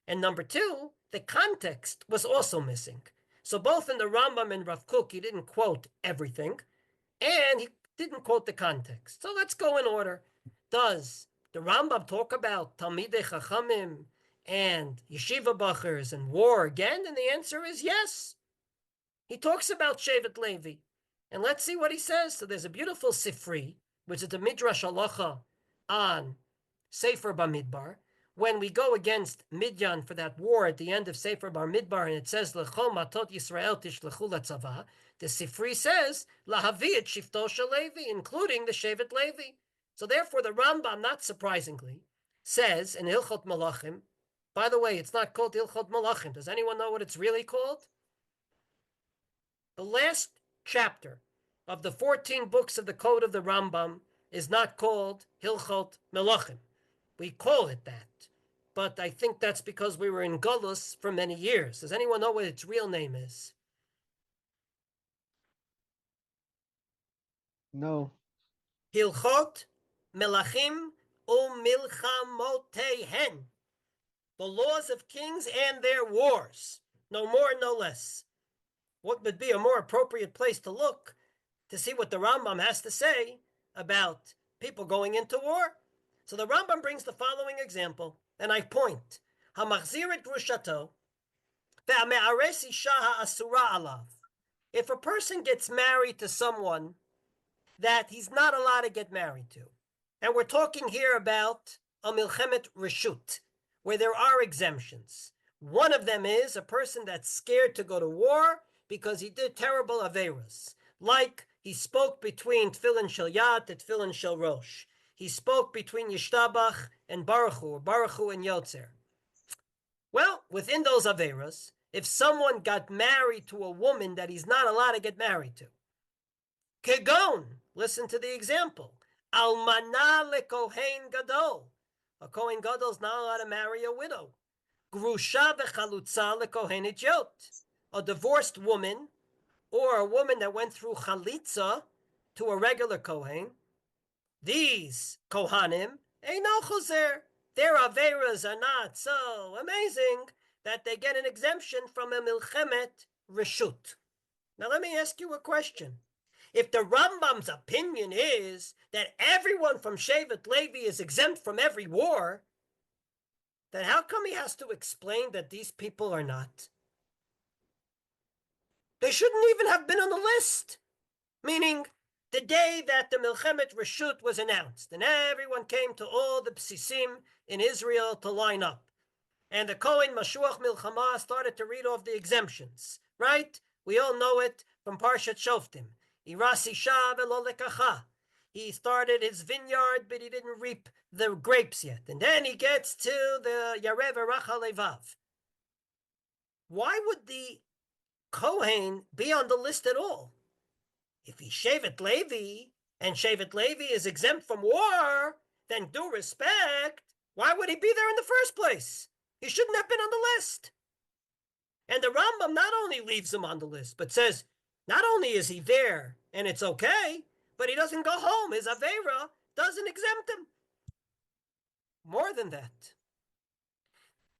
And number two, the context was also missing. So both in the Rambam and Rav Kook, he didn't quote everything, and he didn't quote the context. So let's go in order. Does the Rambam talk about Talmidei Chachamim and Yeshiva Bachers and war again? And the answer is yes. He talks about Shevet Levi. And let's see what he says. So there's a beautiful Sifri, which is the Midrash Halacha on Sefer Bamidbar. When we go against Midyan for that war at the end of Sefer Bamidbar, and it says, L'chol matot Yisrael tishlechu latzava, the Sifri says, Lahavi et shifto shel Levi, including the Shevet Levi. So therefore, the Rambam, not surprisingly, says in Hilchot Malachim, by the way, it's not called Hilchot Malachim. Does anyone know what it's really called? The last chapter of the 14 books of the Code of the Rambam is not called Hilchot Malachim. We call it that. But I think that's because we were in Golus for many years. Does anyone know what its real name is? No. Hilchot Melachim u'Milchamotehen. The laws of kings and their wars. No more, no less. What would be a more appropriate place to look to see what the Rambam has to say about people going into war? So the Rambam brings the following example, and I point. Hamachzir et grushato, ve'ame'ares isha ha'asura alav. If a person gets married to someone that he's not allowed to get married to, and we're talking here about a Mlchemet Reshut, where there are exemptions. One of them is a person that's scared to go to war because he did terrible averas, like he spoke between Tfilin Shel Yad and Tfilin Shel Rosh. He spoke between Yishtabach and Baruch Hu, or Baruch Hu and Yotzer. Well, within those averas, if someone got married to a woman that he's not allowed to get married to, Kegon, listen to the example, Almana lekohen gadol. A Kohen gadol is not allowed to marry a widow. Grusha v'chalutza lekohen idiot. A divorced woman, or a woman that went through chalitza to a regular Kohen, these Kohanim, eino choser, their averas are not so amazing that they get an exemption from a Milchemet Reshut. Now let me ask you a question. If the Rambam's opinion is that everyone from Shevet Levi is exempt from every war, then how come he has to explain that these people are not? They shouldn't even have been on the list. Meaning, the day that the Milchemet Reshut was announced, and everyone came to all the Bsisim in Israel to line up, and the Kohen Mashuach Milchama started to read off the exemptions, right? We all know it from Parshat Shoftim. Iras isha velo lekacha. He started his vineyard, but he didn't reap the grapes yet. And then he gets to the Yarev Eracha Levav. Why would the Kohen be on the list at all? If he's Shevet Levi, and Shevet Levi is exempt from war, then due respect, why would he be there in the first place? He shouldn't have been on the list. And the Rambam not only leaves him on the list, but says, not only is he there, and it's okay, but he doesn't go home. His Avera doesn't exempt him. More than that,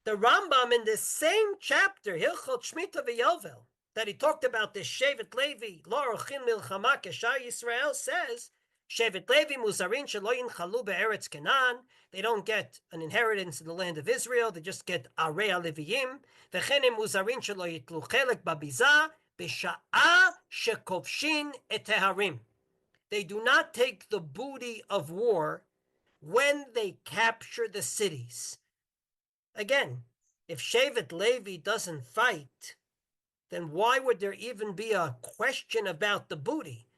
the Rambam in this same chapter, Hilchot Shmita v'Yovel, that he talked about this Shevet Levi, Lo Orchin Milchama Keshar Yisrael, says, Shevet Levi Muzarin Shelo Yinchalu Be'eretz Canaan. They don't get an inheritance in the land of Israel. They just get Arei HaLeviim. V'chenim Muzarin Shelo Yitlu Chelek Babiza B'sha'a Shekovshin Et Teharim. They do not take the booty of war when they capture the cities. Again, if Shevet Levi doesn't fight, then why would there even be a question about the booty?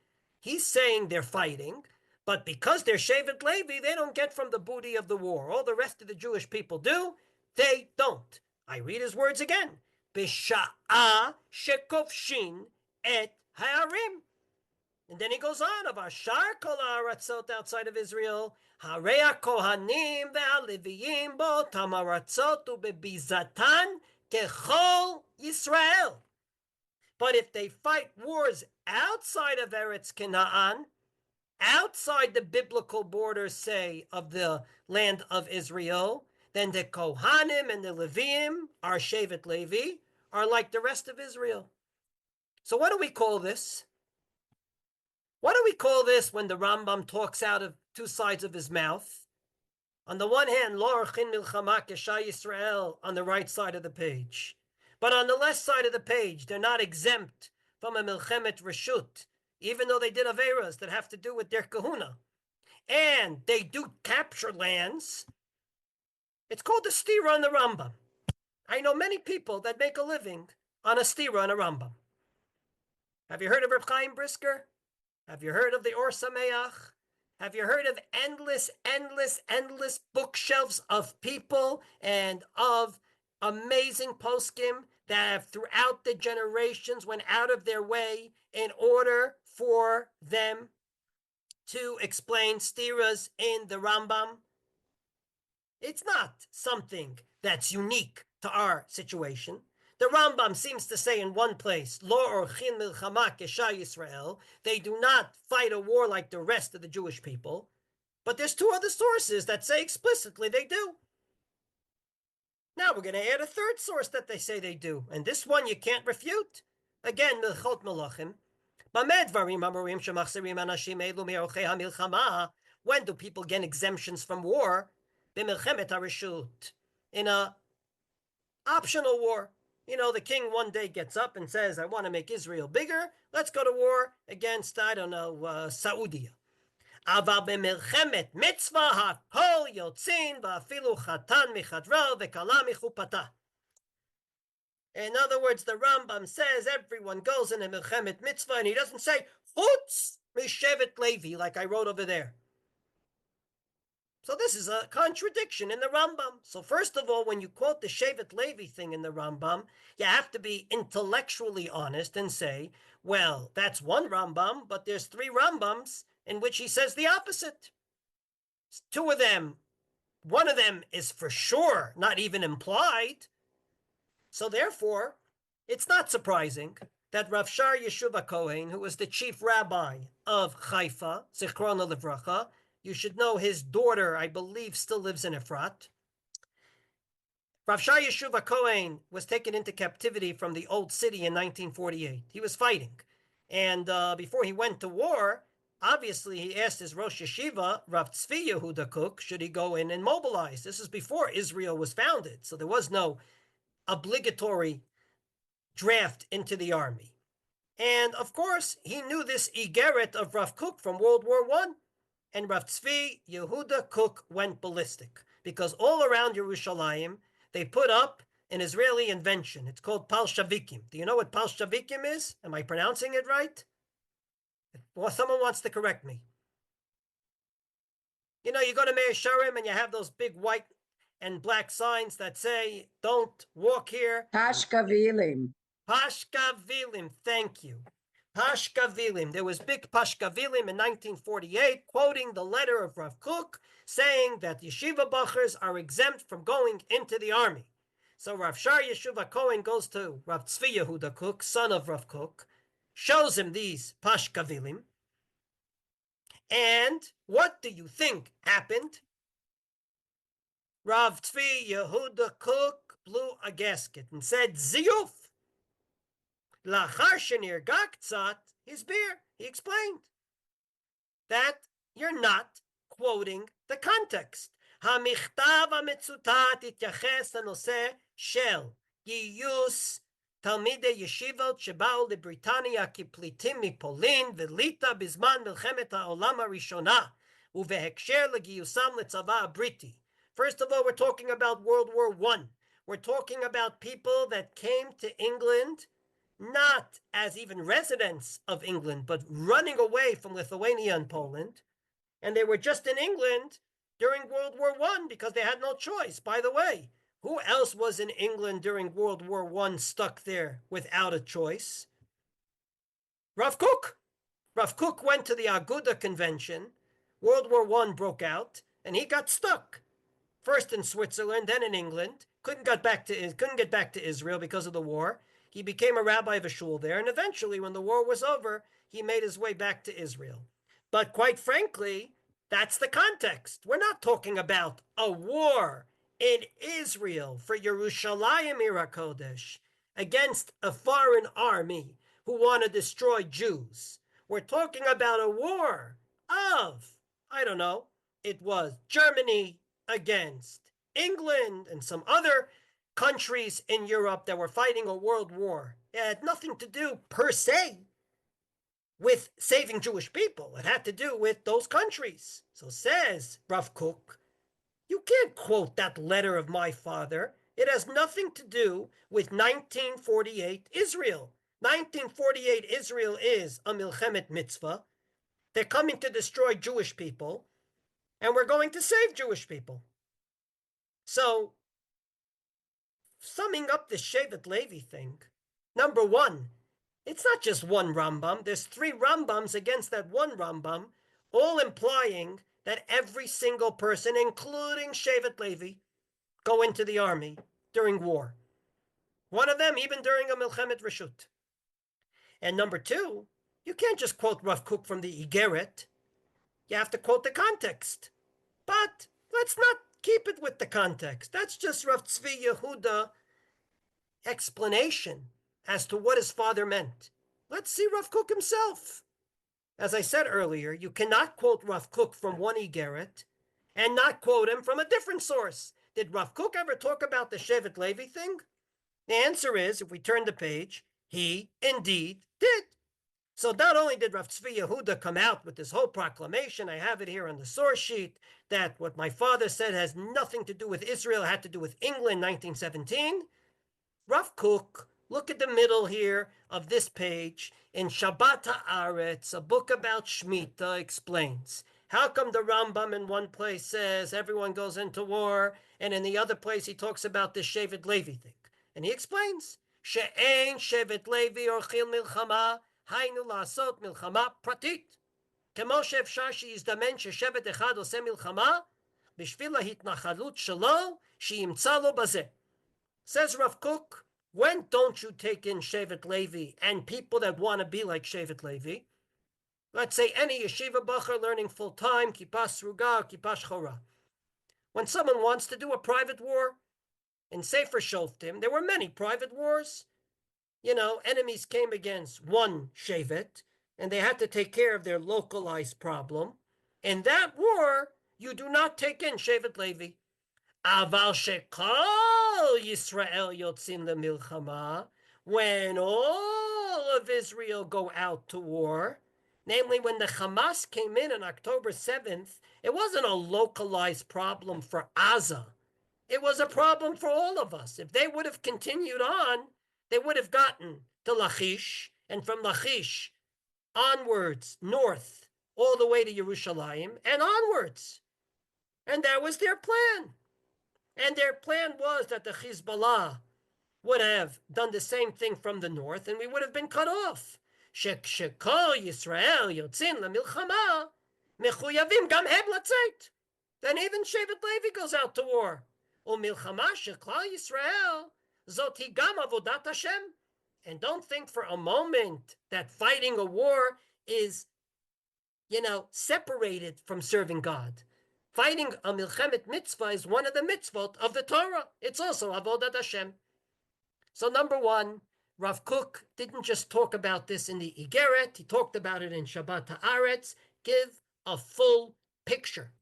He's saying they're fighting, but because they're Shevet Levi, they don't get from the booty of the war. All the rest of the Jewish people do, they don't. I read his words again. B'sha'a shekovshin et ha'arim. And then he goes on of Ashar Kol Haratzot outside of Israel, Harei Kohanim ve'Aleviyim bo tamaratzot ubebizatan kechol Yisrael. But if they fight wars outside of Eretz Canaan, outside the biblical borders, say, of the land of Israel, then the Kohanim and the Leviim, our Shevet Levi, are like the rest of Israel. So what do we call this? What do we call this when the Rambam talks out of two sides of his mouth? On the one hand, Lo Orchin Milchama Kesha Yisrael on the right side of the page. But on the left side of the page, they're not exempt from a Mlchemet Reshut, even though they did Averas that have to do with their kahuna. And they do capture lands. It's called a stira in the Rambam. I know many people that make a living on a stira in a Rambam. Have you heard of Reb Chaim Brisker? Have you heard of the Or Sameach? Have you heard of endless bookshelves of people and of amazing poskim that have throughout the generations went out of their way in order for them to explain stiras in the Rambam? It's not something that's unique to our situation. The Rambam seems to say in one place, Lo orchin milchama kesha Yisrael, they do not fight a war like the rest of the Jewish people. But there's two other sources that say explicitly they do. Now we're going to add a third source that they say they do, and this one you can't refute. Again, Milchot Melachim. When do people get exemptions from war? In a optional war. You know, the king one day gets up and says, I want to make Israel bigger. Let's go to war against, I don't know, Saudi. אבל במלחמת מצווה הכל יוצאים ואפילו חתן מחדרו וכלה מחופתה. In other words, the Rambam says everyone goes in a Mlchemet Mitzvah, and he doesn't say, Chutz Mishevet Levi, like I wrote over there. So this is a contradiction in the Rambam. So first of all, when you quote the Shevet Levi thing in the Rambam, you have to be intellectually honest and say, well, that's one Rambam, but there's three Rambams in which he says the opposite. Two of them, one of them is for sure not even implied. So therefore, it's not surprising that Rav Shar Yeshuva Kohen, who was the chief rabbi of Haifa, Zichrona Livracha, you should know his daughter, I believe, still lives in Efrat. Rav Shar Yeshuva Kohen was taken into captivity from the old city in 1948. He was fighting. And before he went to war, obviously he asked his Rosh Yeshiva, Rav Tzvi Yehuda Kook, should he go in and mobilize? This is before Israel was founded, so there was no obligatory draft into the army. And of course, he knew this Igeret of Rav Kook from World War I. And Rav Tzvi Yehuda Kook went ballistic because all around Yerushalayim, they put up an Israeli invention. It's called Pal-Shavikim. Do you know what Pal-Shavikim is? Am I pronouncing it right? Well, someone wants to correct me. You know, you go to Meir Sharim and you have those big white and black signs that say, don't walk here. Pashkavilim. Pashkavilim, thank you. Pashkavilim. There was big Pashkavilim in 1948, quoting the letter of Rav Kook, saying that yeshiva bachers are exempt from going into the army. So Rav Shar Yeshuva Kohen goes to Rav Tzvi Yehuda Kook, son of Rav Kook, shows him these Pashkavilim. And what do you think happened? Rav Tzvi Yehuda Kook blew a gasket and said, Ziyuf. Lachar shenir gaktzat, his beer. He explained that you're not quoting the context. Hamichtav hametzutat ityaches hanose shel giyus talmidei yeshivot shebao leBritania kiplitim mipolin velita bizman melchemet haolam harishona uvehekser legiyusam letzava abriti. First of all, we're talking about World War I. We're talking about people that came to England not as even residents of England, but running away from Lithuania and Poland. And they were just in England during World War I because they had no choice. By the way, who else was in England during World War I stuck there without a choice? Rav Kook. Rav Kook went to the Aguda convention. World War I broke out, and he got stuck. First in Switzerland, then in England. Couldn't get back to Israel because of the war. He became a rabbi of a shul there, and eventually, when the war was over, he made his way back to Israel. But quite frankly, that's the context. We're not talking about a war in Israel for Yerushalayim Ir HaKodesh against a foreign army who want to destroy Jews. We're talking about a war of, I don't know, it was Germany against England and some other countries in Europe that were fighting a world war. It had nothing to do, per se, with saving Jewish people. It had to do with those countries. So says Rav Kook, you can't quote that letter of my father. It has nothing to do with 1948 Israel. 1948 Israel is a Mלחמת Mitzvah. They're coming to destroy Jewish people, and we're going to save Jewish people. So, summing up this Shevet Levi thing, number one, it's not just one Rambam. There's 3 Rambams against that one Rambam, all implying that every single person, including Shevet Levi, go into the army during war. One of them even during a Mלחמת Reshut. And number 2, you can't just quote Rav Kook from the Igeret. You have to quote the context. But let's not keep it with the context. That's just Rav Tzvi Yehuda explanation as to what his father meant. Let's see Rav Kook himself. As I said earlier, you cannot quote Rav Kook from one Igeret and not quote him from a different source. Did Rav Kook ever talk about the Shevet Levi thing? The answer is, if we turn the page, he indeed did. So not only did Rav Tzvi Yehuda come out with this whole proclamation, I have it here on the source sheet, that what my father said has nothing to do with Israel, it had to do with England, 1917. Rav Kook, look at the middle here of this page, in Shabbat Haaretz, a book about Shemitah, explains, how come the Rambam in one place says everyone goes into war, and in the other place he talks about this Shevet Levi thing? And he explains, She'ein Shevet Levi orchil milchama, היינו לעשות מלחמה פרטית. כמו שאפשר שיזדמן ששבט אחד עושה מלחמה, בשביל ההתנחלות שלו, שימצא לו בזה. Says Rav Kook, when don't you take in Shevet Levi and people that want to be like Shevet Levi? Let's say any yeshiva bacher learning full-time, kippah sruga, kippah shchora. When someone wants to do a private war, in Sefer Shoftim, there were many private wars. You know, enemies came against one Shevet, and they had to take care of their localized problem. In that war, you do not take in Shevet Levi. Aval shekol Yisrael yotzim lemilchama, when all of Israel go out to war, namely when the Hamas came in October 7th, it wasn't a localized problem for Gaza. It was a problem for all of us. If they would have continued on, they would have gotten to Lachish, and from Lachish onwards, north, all the way to Yerushalayim, and onwards. And that was their plan. And their plan was that the Hezbollah would have done the same thing from the north, and we would have been cut off. Shekol Yisrael yotzin lemilchama, mechuyavim gam hem latzeit. Then even Shevet Levi goes out to war. Umilchama sheklal Yisrael, Zoti gam avodat Hashem. And don't think for a moment that fighting a war is, separated from serving God. Fighting a Mלחמת mitzvah is one of the mitzvot of the Torah. It's also avodat Hashem. So number one, Rav Kook didn't just talk about this in the Igeret, he talked about it in Shabbat Haaretz. Give a full picture.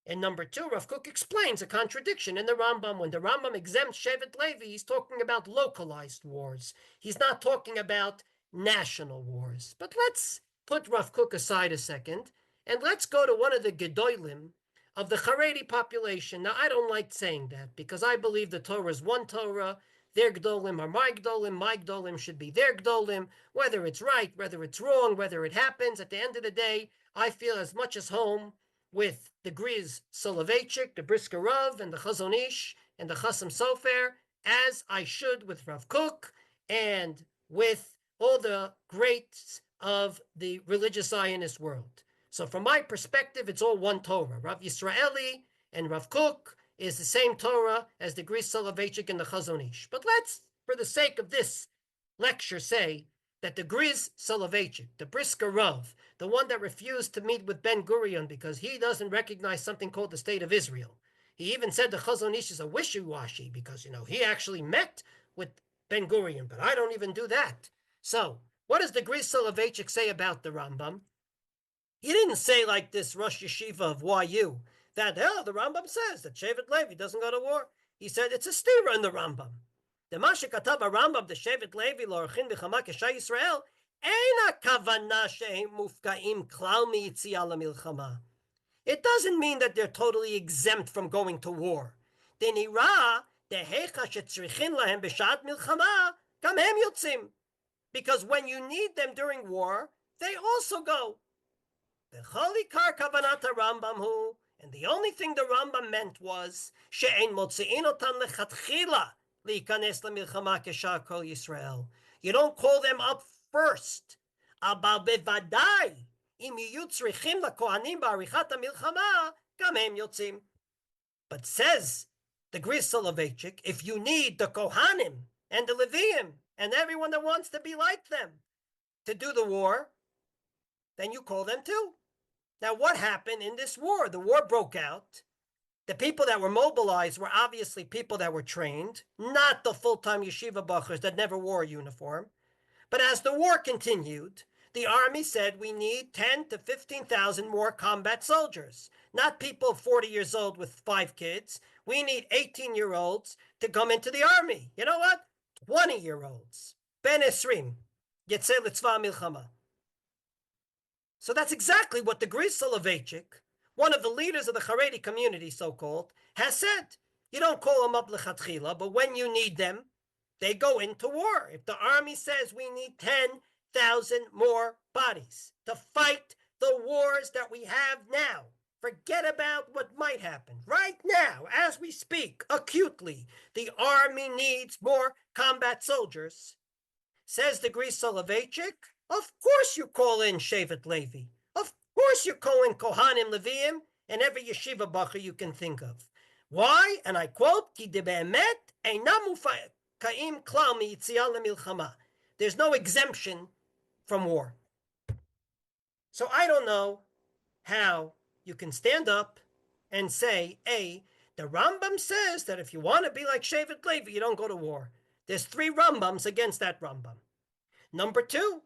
And number two, Rav Kook explains a contradiction in the Rambam. When the Rambam exempts Shevet Levi, he's talking about localized wars. He's not talking about national wars. But let's put Rav Kook aside a second, and let's go to one of the Gedolim of the Haredi population. Now, I don't like saying that, because I believe the Torah is one Torah. Their Gdolim are my Gdolim should be their Gdolim. Whether it's right, whether it's wrong, whether it happens, at the end of the day, I feel as much as home with the Griz Soloveitchik, the Brisker Rav, and the Chazon Ish, and the Chasam Sofer, as I should with Rav Kook, and with all the greats of the religious Zionist world. So from my perspective, it's all one Torah. Rav Yisraeli and Rav Kook is the same Torah as the Gris Soloveitchik and the Chazon Ish. But let's, for the sake of this lecture, say that the Gris Soloveitchik, the Brisker Rav, the one that refused to meet with Ben Gurion because he doesn't recognize something called the State of Israel. He even said the Chazon Ish is a wishy-washy because, he actually met with Ben Gurion, but I don't even do that. So, what does the Gris Soloveitchik say about the Rambam? He didn't say like this Rosh Yeshiva of YU, that, the Rambam says that Shevet Levi doesn't go to war. He said it's a stira in the Rambam. The Masha Katav Rambam, the Shevet Levi, Lorchin B'chama Kesha Yisrael, Eina Kavana Shehem Mufkaim Klal Miyitzia LaMilchama. It doesn't mean that they're totally exempt from going to war. Denira Dehecha Shetzrichin Lahem B'Shat Milchama Gam Hem Yotzim. Because when you need them during war, they also go. V'cholikar kavanata Rambam hu, and the only thing the Rambam meant was she'ein motzi'in otan lechatchila liikanes lemilchama kesha kol Yisrael. You don't call them up first. Abal bevadai im yiyu tzrichim lakohanim ba'arichat hamilchama gam hem yotzim. But says the Gris Soloveitchik, if you need the Kohanim and the Leviim and everyone that wants to be like them to do the war, then you call them too. Now, what happened in this war? The war broke out. The people that were mobilized were obviously people that were trained, not the full-time yeshiva bachers that never wore a uniform. But as the war continued, the army said we need 10 to 15,000 more combat soldiers, not people 40 years old with 5 kids. We need 18-year-olds to come into the army. You know what? 20-year-olds. Ben Esrim. Yetzeh Litzvah Milchama. So that's exactly what the Gris Soloveitchik, one of the leaders of the Haredi community, so-called, has said. You don't call them up lechatchila, but when you need them, they go into war. If the army says we need 10,000 more bodies to fight the wars that we have now, forget about what might happen. Right now, as we speak, acutely, the army needs more combat soldiers. Says the Gris Soloveitchik, of course you call in Shevet Levi. Of course you call in Kohanim, Leviim, and every yeshiva bacher you can think of. Why? And I quote, Ki de be'emet einam mufkaim klal miyitzia lemilchama. There's no exemption from war. So I don't know how you can stand up and say, A, the Rambam says that if you want to be like Shevet Levi, you don't go to war. There's 3 Rambams against that Rambam. Number 2,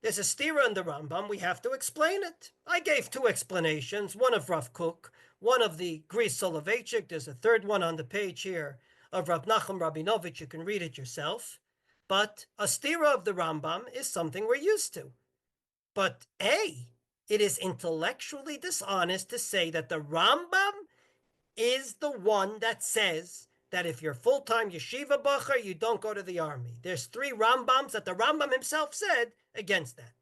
there's a stira in the Rambam. We have to explain it. I gave 2 explanations, one of Rav Kook, one of the Gris Soloveitchik. There's a 3rd one on the page here of Rav Nachum Rabinovich. You can read it yourself. But a stira of the Rambam is something we're used to. But A, it is intellectually dishonest to say that the Rambam is the one that says that if you're full-time yeshiva bacher, you don't go to the army. There's 3 Rambams that the Rambam himself said against that.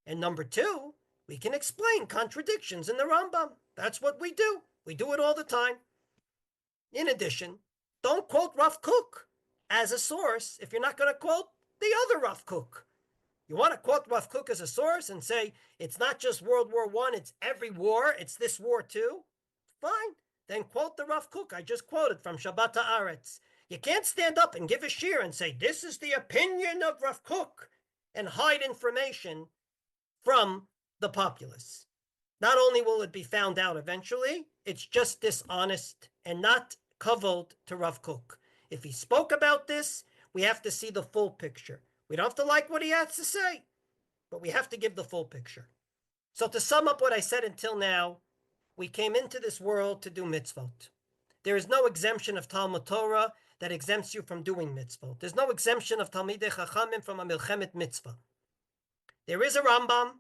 And number 2, we can explain contradictions in the Rambam. That's what we do. We do it all the time. In addition, don't quote Rav Kook as a source if you're not going to quote the other Rav Kook. You want to quote Rav Kook as a source and say it's not just World War I, it's every war, it's this war too? Fine. Then quote the Rav Kook I just quoted from Shabbat Haaretz. You can't stand up and give a shir and say, this is the opinion of Rav Kook, and hide information from the populace. Not only will it be found out eventually, it's just dishonest and not kavod to Rav Kook. If he spoke about this, we have to see the full picture. We don't have to like what he has to say, but we have to give the full picture. So to sum up what I said until now, we came into this world to do mitzvot. There is no exemption of Talmud Torah that exempts you from doing mitzvot. There's no exemption of Talmidei Chachamim from a Mlachמת mitzvah. There is a Rambam.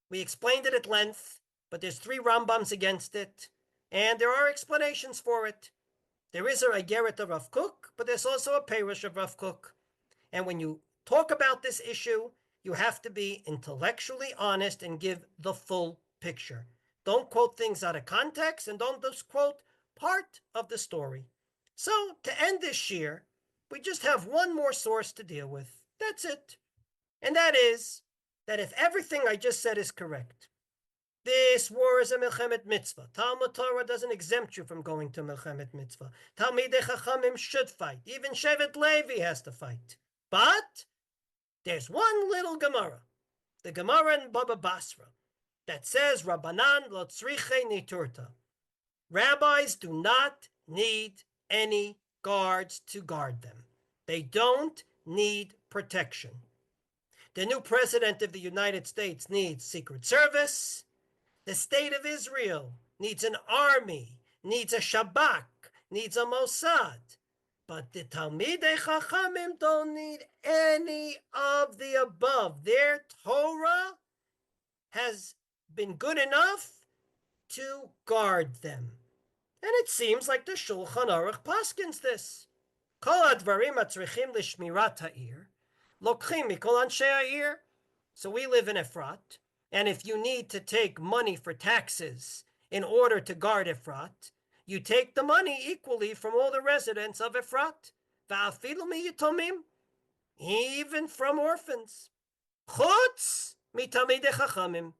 We explained it at length, but there's 3 Rambams against it, and there are explanations for it. There is a Igeret of Rav Kook, but there's also a Perush of Rav Kook. And when you talk about this issue, you have to be intellectually honest and give the full picture. Don't quote things out of context, and don't just quote part of the story. So, to end this year, we just have one more source to deal with. That's it. And that is that if everything I just said is correct, this war is a Mלחמת mitzvah. Talmud Torah doesn't exempt you from going to Mלחמת mitzvah. Talmidei Chachamim should fight. Even Shevet Levi has to fight. But there's one little Gemara, the Gemara in Baba Basra, that says, Rabbanan lo tzriche niturta. Rabbis do not need any guards to guard them. They don't need protection. The new president of the United States needs Secret Service. The state of Israel needs an army, needs a Shabak, needs a Mossad. But the Talmidei Chachamim don't need any of the above. Their Torah has been good enough to guard them. And it seems like the Shulchan Aruch paskins this. Kol advarim atzrichim lishmirat ha'ir, lokchim mikol anshe ha'ir. So we live in Efrat, and if you need to take money for taxes in order to guard Efrat, you take the money equally from all the residents of Efrat, va'afilu miyitomim, even from orphans. Chutz mitalmidei chachamim,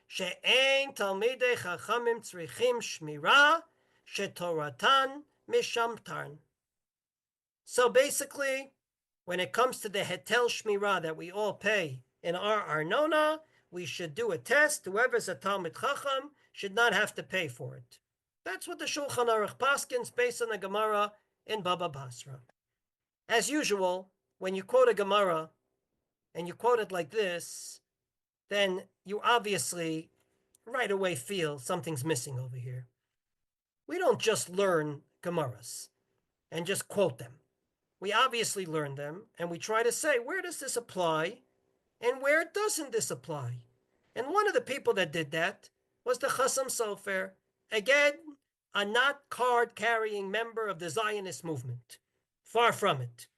she'ein talmidei chachamim tzrichim shmira, shetoratan mishamtarn. So basically, when it comes to the hetel shmira that we all pay in our arnona, we should do a test. Whoever's a Talmid Chacham should not have to pay for it. That's what the Shulchan Aruch paskins based on the Gemara in Baba Basra. As usual, when you quote a Gemara and you quote it like this, then you obviously right away feel something's missing over here. We don't just learn Gemaras and just quote them. We obviously learn them and we try to say, where does this apply and where doesn't this apply? And one of the people that did that was the Chassam Sofer, again, a not card-carrying member of the Zionist movement. Far from it.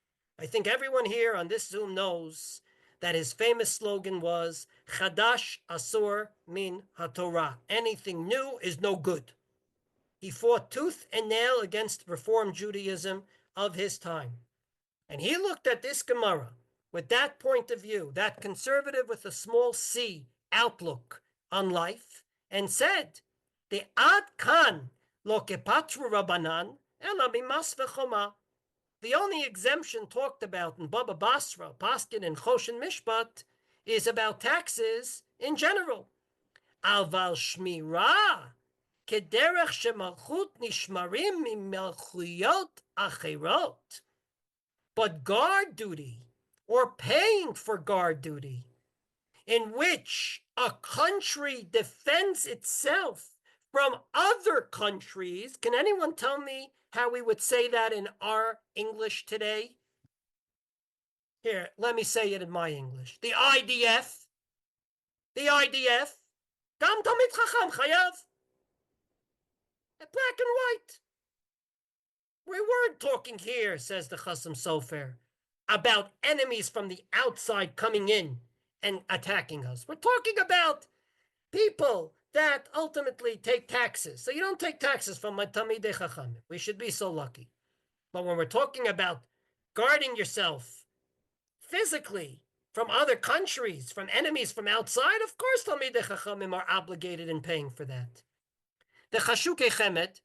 I think everyone here on this Zoom knows that his famous slogan was, Chadash Asur Min HaTorah. Anything new is no good. He fought tooth and nail against Reform Judaism of his time. And he looked at this Gemara with that point of view, that conservative with a small c outlook on life, and said, the ad kan lo kepatru rabbanan ela mimas v'choma. The only exemption talked about in Baba Basra, Paskin, and Choshen Mishpat is about taxes in general. Alval shmira kederech shemalchut nishmarim mimelchuyot acherot. But guard duty, or paying for guard duty, in which a country defends itself from other countries. Can anyone tell me how we would say that in our English today? Here, let me say it in my English. The IDF, Gam Talmid Chacham Chayav. Black and white. We weren't talking here, says the Chassam Sofer, about enemies from the outside coming in and attacking us. We're talking about people that ultimately take taxes. So you don't take taxes from my Talmidei Chachamim. We should be so lucky. But when we're talking about guarding yourself physically from other countries, from enemies from outside, of course Talmidei Chachamim are obligated in paying for that. The Chashukei Chemed,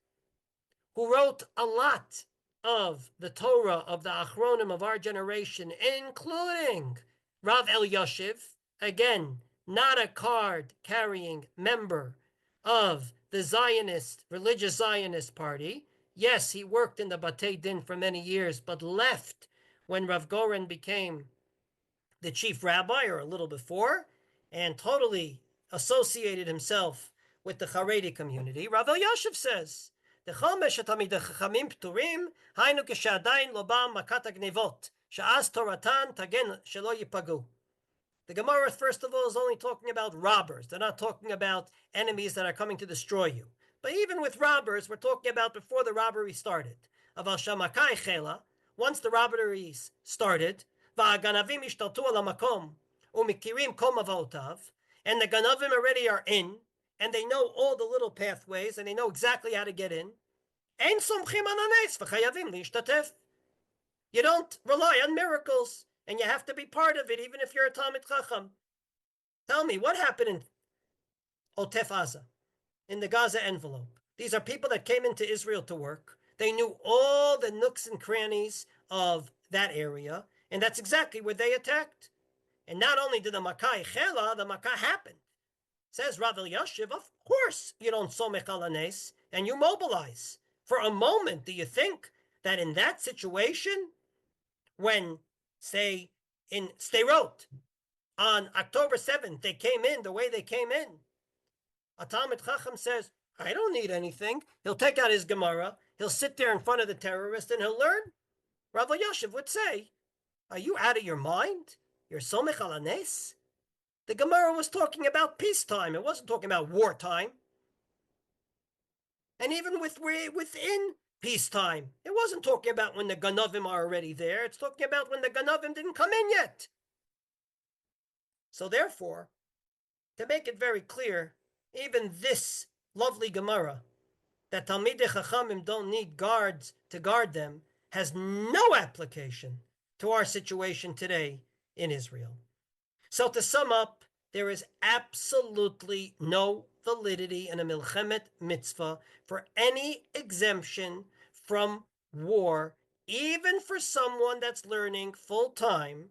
who wrote a lot of the Torah of the Achronim of our generation, including Rav Elyashiv, again, not a card-carrying member of the Zionist, religious Zionist party. Yes, he worked in the Batei Din for many years, but left when Rav Goren became the chief rabbi, or a little before, and totally associated himself with the Haredi community. Rav Elyashiv says, the Chomesh HaTalmidei Chachamim Pturim, Hainu Keshadayin Lobam Makat HaGnevot, She'az Toratan Tagen Shelo Yipagu. The Gemara, first of all, is only talking about robbers. They're not talking about enemies that are coming to destroy you. But even with robbers, we're talking about before the robbery started. Aval Shamakai Chela, once the robberies started, Va'aganavim ishtaltu ala makom, umikirim kol mavaotav, and the ganavim already are in, and they know all the little pathways, and they know exactly how to get in. Ein somchim ananes v'chayavim li'ishtatef. You don't rely on miracles, and you have to be part of it, even if you're a Talmid Chacham. Tell me, what happened in Otef Aza, in the Gaza envelope? These are people that came into Israel to work. They knew all the nooks and crannies of that area, and that's exactly where they attacked. And not only did the Makkah Chela, the Makkah happened. Says Rav Elyashiv, of course you don't somech al hanes, and you mobilize. For a moment, do you think that in that situation, when, say, in Sderot, on October 7th, they came in the way they came in, a Talmid Chacham says, I don't need anything. He'll take out his Gemara, he'll sit there in front of the terrorist, and he'll learn. Rav Elyashiv would say, are you out of your mind? You're somech al hanes? The Gemara was talking about peacetime. It wasn't talking about wartime. And even within peacetime, it wasn't talking about when the Ganavim are already there. It's talking about when the Ganavim didn't come in yet. So therefore, to make it very clear, even this lovely Gemara, that Talmidei Chachamim don't need guards to guard them, has no application to our situation today in Israel. So to sum up, there is absolutely no validity in a Mלחמת mitzvah for any exemption from war, even for someone that's learning full-time,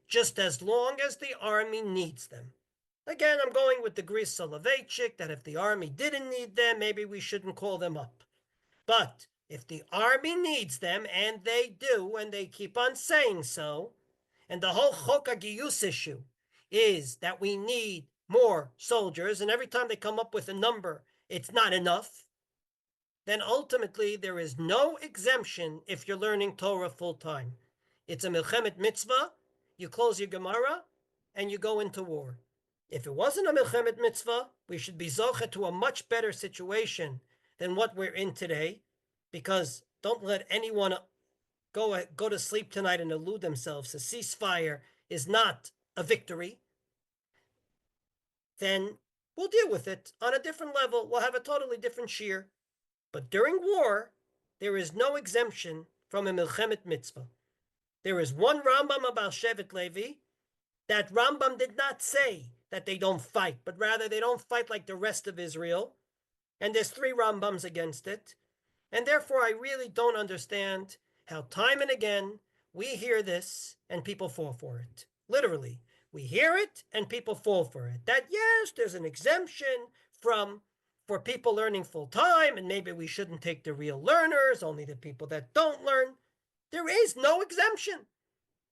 just as long as the army needs them. Again, I'm going with the Gris Soloveitchik, that if the army didn't need them, maybe we shouldn't call them up. But if the army needs them, and they do, and they keep on saying so, and the whole Chok HaGiyus issue is that we need more soldiers, and every time they come up with a number, it's not enough, then ultimately there is no exemption if you're learning Torah full-time. It's a Mלחמת mitzvah, you close your Gemara, and you go into war. If it wasn't a Mלחמת mitzvah, we should be zocheh to a much better situation than what we're in today, because don't let anyone go to sleep tonight and elude themselves. A ceasefire is not a victory. Then we'll deal with it on a different level. We'll have a totally different shir. But during war, there is no exemption from a Mלחמת mitzvah. There is one Rambam about Shevet Levi. That Rambam did not say that they don't fight, but rather they don't fight like the rest of Israel. And there's 3 Rambams against it. And therefore, I really don't understand how time and again we hear this and people fall for it. Literally, we hear it and people fall for it. That yes, there's an exemption for people learning full time, and maybe we shouldn't take the real learners, only the people that don't learn. There is no exemption.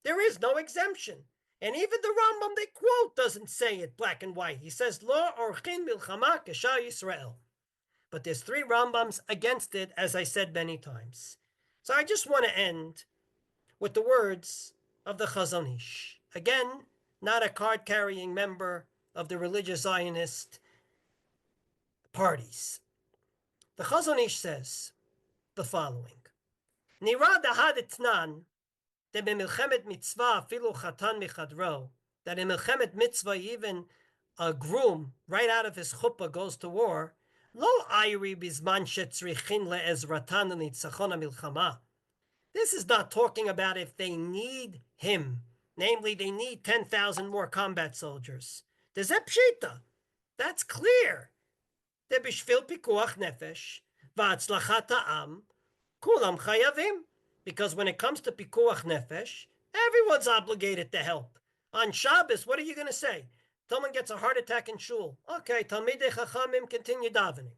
There is no exemption. And even the Rambam they quote doesn't say it black and white. He says, Lo orchin milchama k'shar Yisrael. But there's 3 Rambams against it, as I said many times. So I just want to end with the words of the Chazon Ish. Again, not a card-carrying member of the religious Zionist parties. The Chazon Ish says the following. Nira dahad etnan de b'milchemet mitzvah afilu chatan michadro, that in Mלחמת mitzvah even a groom right out of his chuppah goes to war, lo ayri bizman shetzrichin le'ezratan l'nitzachon ha'milchama. This is not talking about if they need him, namely they need 10,000 more combat soldiers. The pshita, that's clear. De b'shvil pikuach nefesh v'atzlachat ha'am kulam chayavim. Because when it comes to pikuach nefesh, everyone's obligated to help. On Shabbos, what are you going to say? Someone gets a heart attack in shul. Okay, Talmidei Chachamim, continue davening.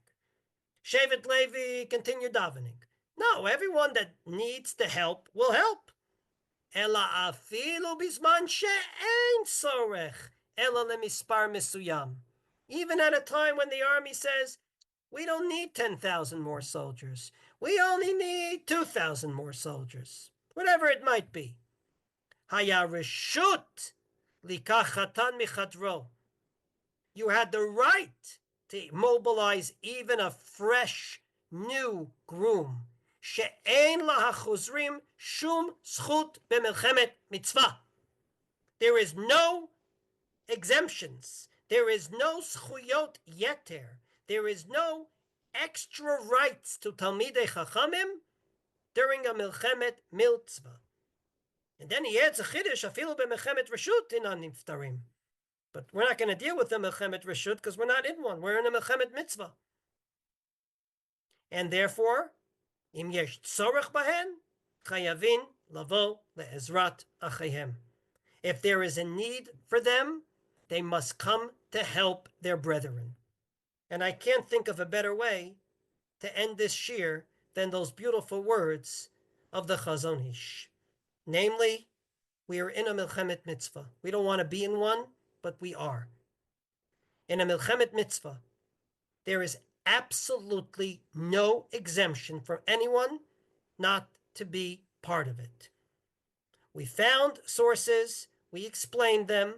Shevet Levi, continue davening. No, everyone that needs the help will help. Ela afilu bizman she'ein sorech ela lemispar mesuyam. Even at a time when the army says, we don't need 10,000 more soldiers. We only need 2,000 more soldiers. Whatever it might be. Haya reshut likach chatan michadro. You had the right to mobilize even a fresh, new groom. She'ein lahachuzrim shum zchut b'milchemet mitzvah. There is no exemptions. There is no zchuyot yeter. There is no extra rights to Talmidei Chachamim during a Mלחמת mitzvah. And then he adds a chiddush, afilu b'milchemet reshut inan niftarim. But we're not going to deal with the Mלחמת Reshut because we're not in one. We're in a Mלחמת Mitzvah. And therefore, im yesh tzorech bahen, chayavin lavo le'ezrat achihem. If there is a need for them, they must come to help their brethren. And I can't think of a better way to end this shir than those beautiful words of the Chazon Ish. Namely, we are in a Mלחמת Mitzvah. We don't want to be in one, but we are. In a Mלחמת Mitzvah, there is absolutely no exemption for anyone not to be part of it. We found sources, we explained them,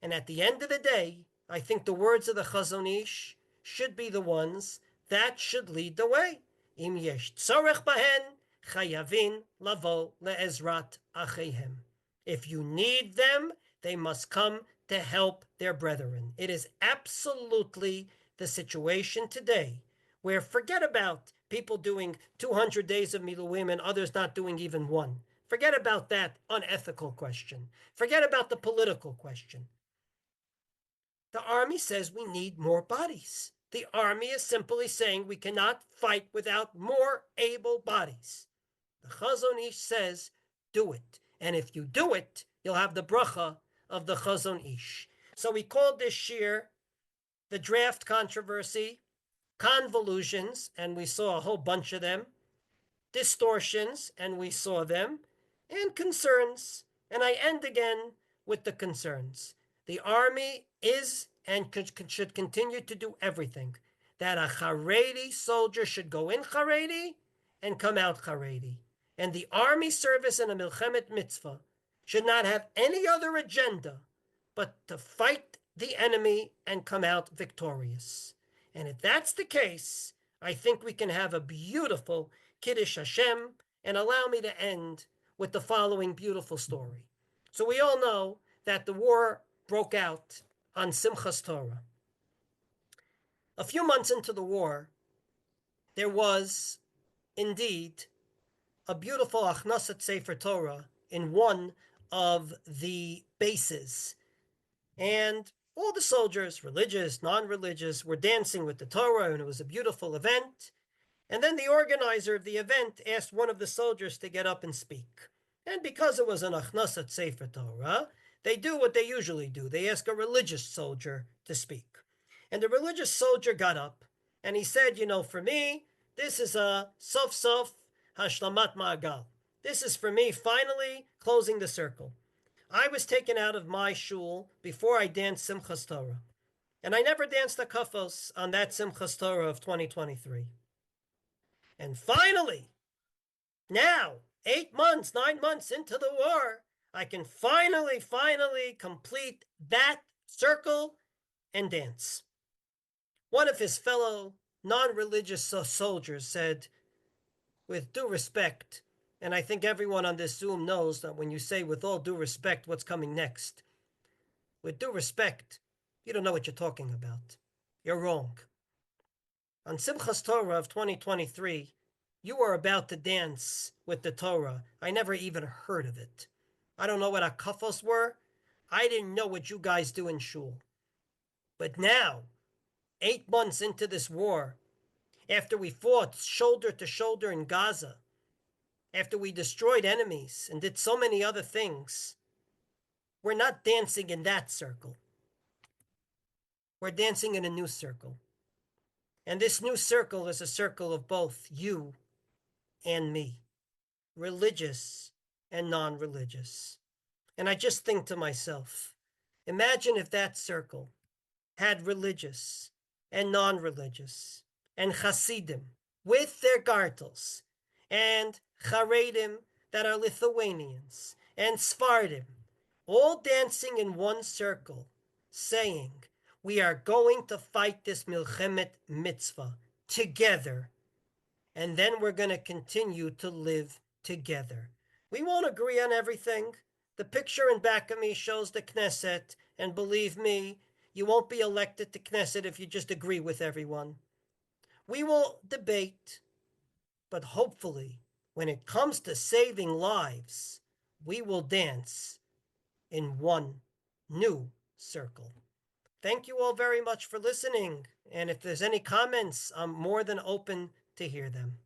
and at the end of the day, I think the words of the Chazon Ish should be the ones that should lead the way. Im yesh tzorech bahen, chayavin lavo le'ezrat achihem. If you need them, they must come to help their brethren. It is absolutely the situation today where forget about people doing 200 days of Miluim and others not doing even one. Forget about that unethical question. Forget about the political question. The army says we need more bodies. The army is simply saying we cannot fight without more able bodies. The Chazon Ish says, do it. And if you do it, you'll have the bracha of the Chazon Ish. So we called this shir the draft controversy, convolutions, and we saw a whole bunch of them, distortions, and we saw them, and concerns. And I end again with the concerns. The army is and should continue to do everything. That a Haredi soldier should go in Haredi and come out Haredi. And the army service in a Mלחמת Mitzvah should not have any other agenda but to fight the enemy and come out victorious. And if that's the case, I think we can have a beautiful Kiddush Hashem. And allow me to end with the following beautiful story. So we all know that the war broke out on Simchas Torah. A few months into the war, there was indeed a beautiful Achnasat Sefer Torah in one of the bases. And all the soldiers, religious, non-religious, were dancing with the Torah, and it was a beautiful event. And then the organizer of the event asked one of the soldiers to get up and speak. And because it was an Achnasat Sefer Torah, they do what they usually do. They ask a religious soldier to speak. And the religious soldier got up, and he said, for me, this is a sof-sof hashlamat ma'agal. This is for me finally closing the circle. I was taken out of my shul before I danced Simchas Torah. And I never danced the kafos on that Simchas Torah of 2023. And finally, now, 8 months, 9 months into the war, I can finally complete that circle and dance. One of his fellow non-religious soldiers said, with due respect, and I think everyone on this Zoom knows that when you say with all due respect, what's coming next? With due respect, you don't know what you're talking about. You're wrong. On Simchas Torah of 2023, you were about to dance with the Torah. I never even heard of it. I don't know what akafos were. I didn't know what you guys do in shul. But now, 8 months into this war, after we fought shoulder to shoulder in Gaza, after we destroyed enemies and did so many other things, we're not dancing in that circle. We're dancing in a new circle. And this new circle is a circle of both you and me, religious and non-religious. And I just think to myself, imagine if that circle had religious and non-religious and Hasidim with their gartels and Charedim that are Lithuanians and Sfardim, all dancing in one circle, saying, we are going to fight this Mלחמת Mitzvah together, and then we're going to continue to live together. We won't agree on everything. The picture in back of me shows the Knesset, and believe me, you won't be elected to Knesset if you just agree with everyone. We will debate, but hopefully, when it comes to saving lives, we will dance in one new circle. Thank you all very much for listening. And if there's any comments, I'm more than open to hear them.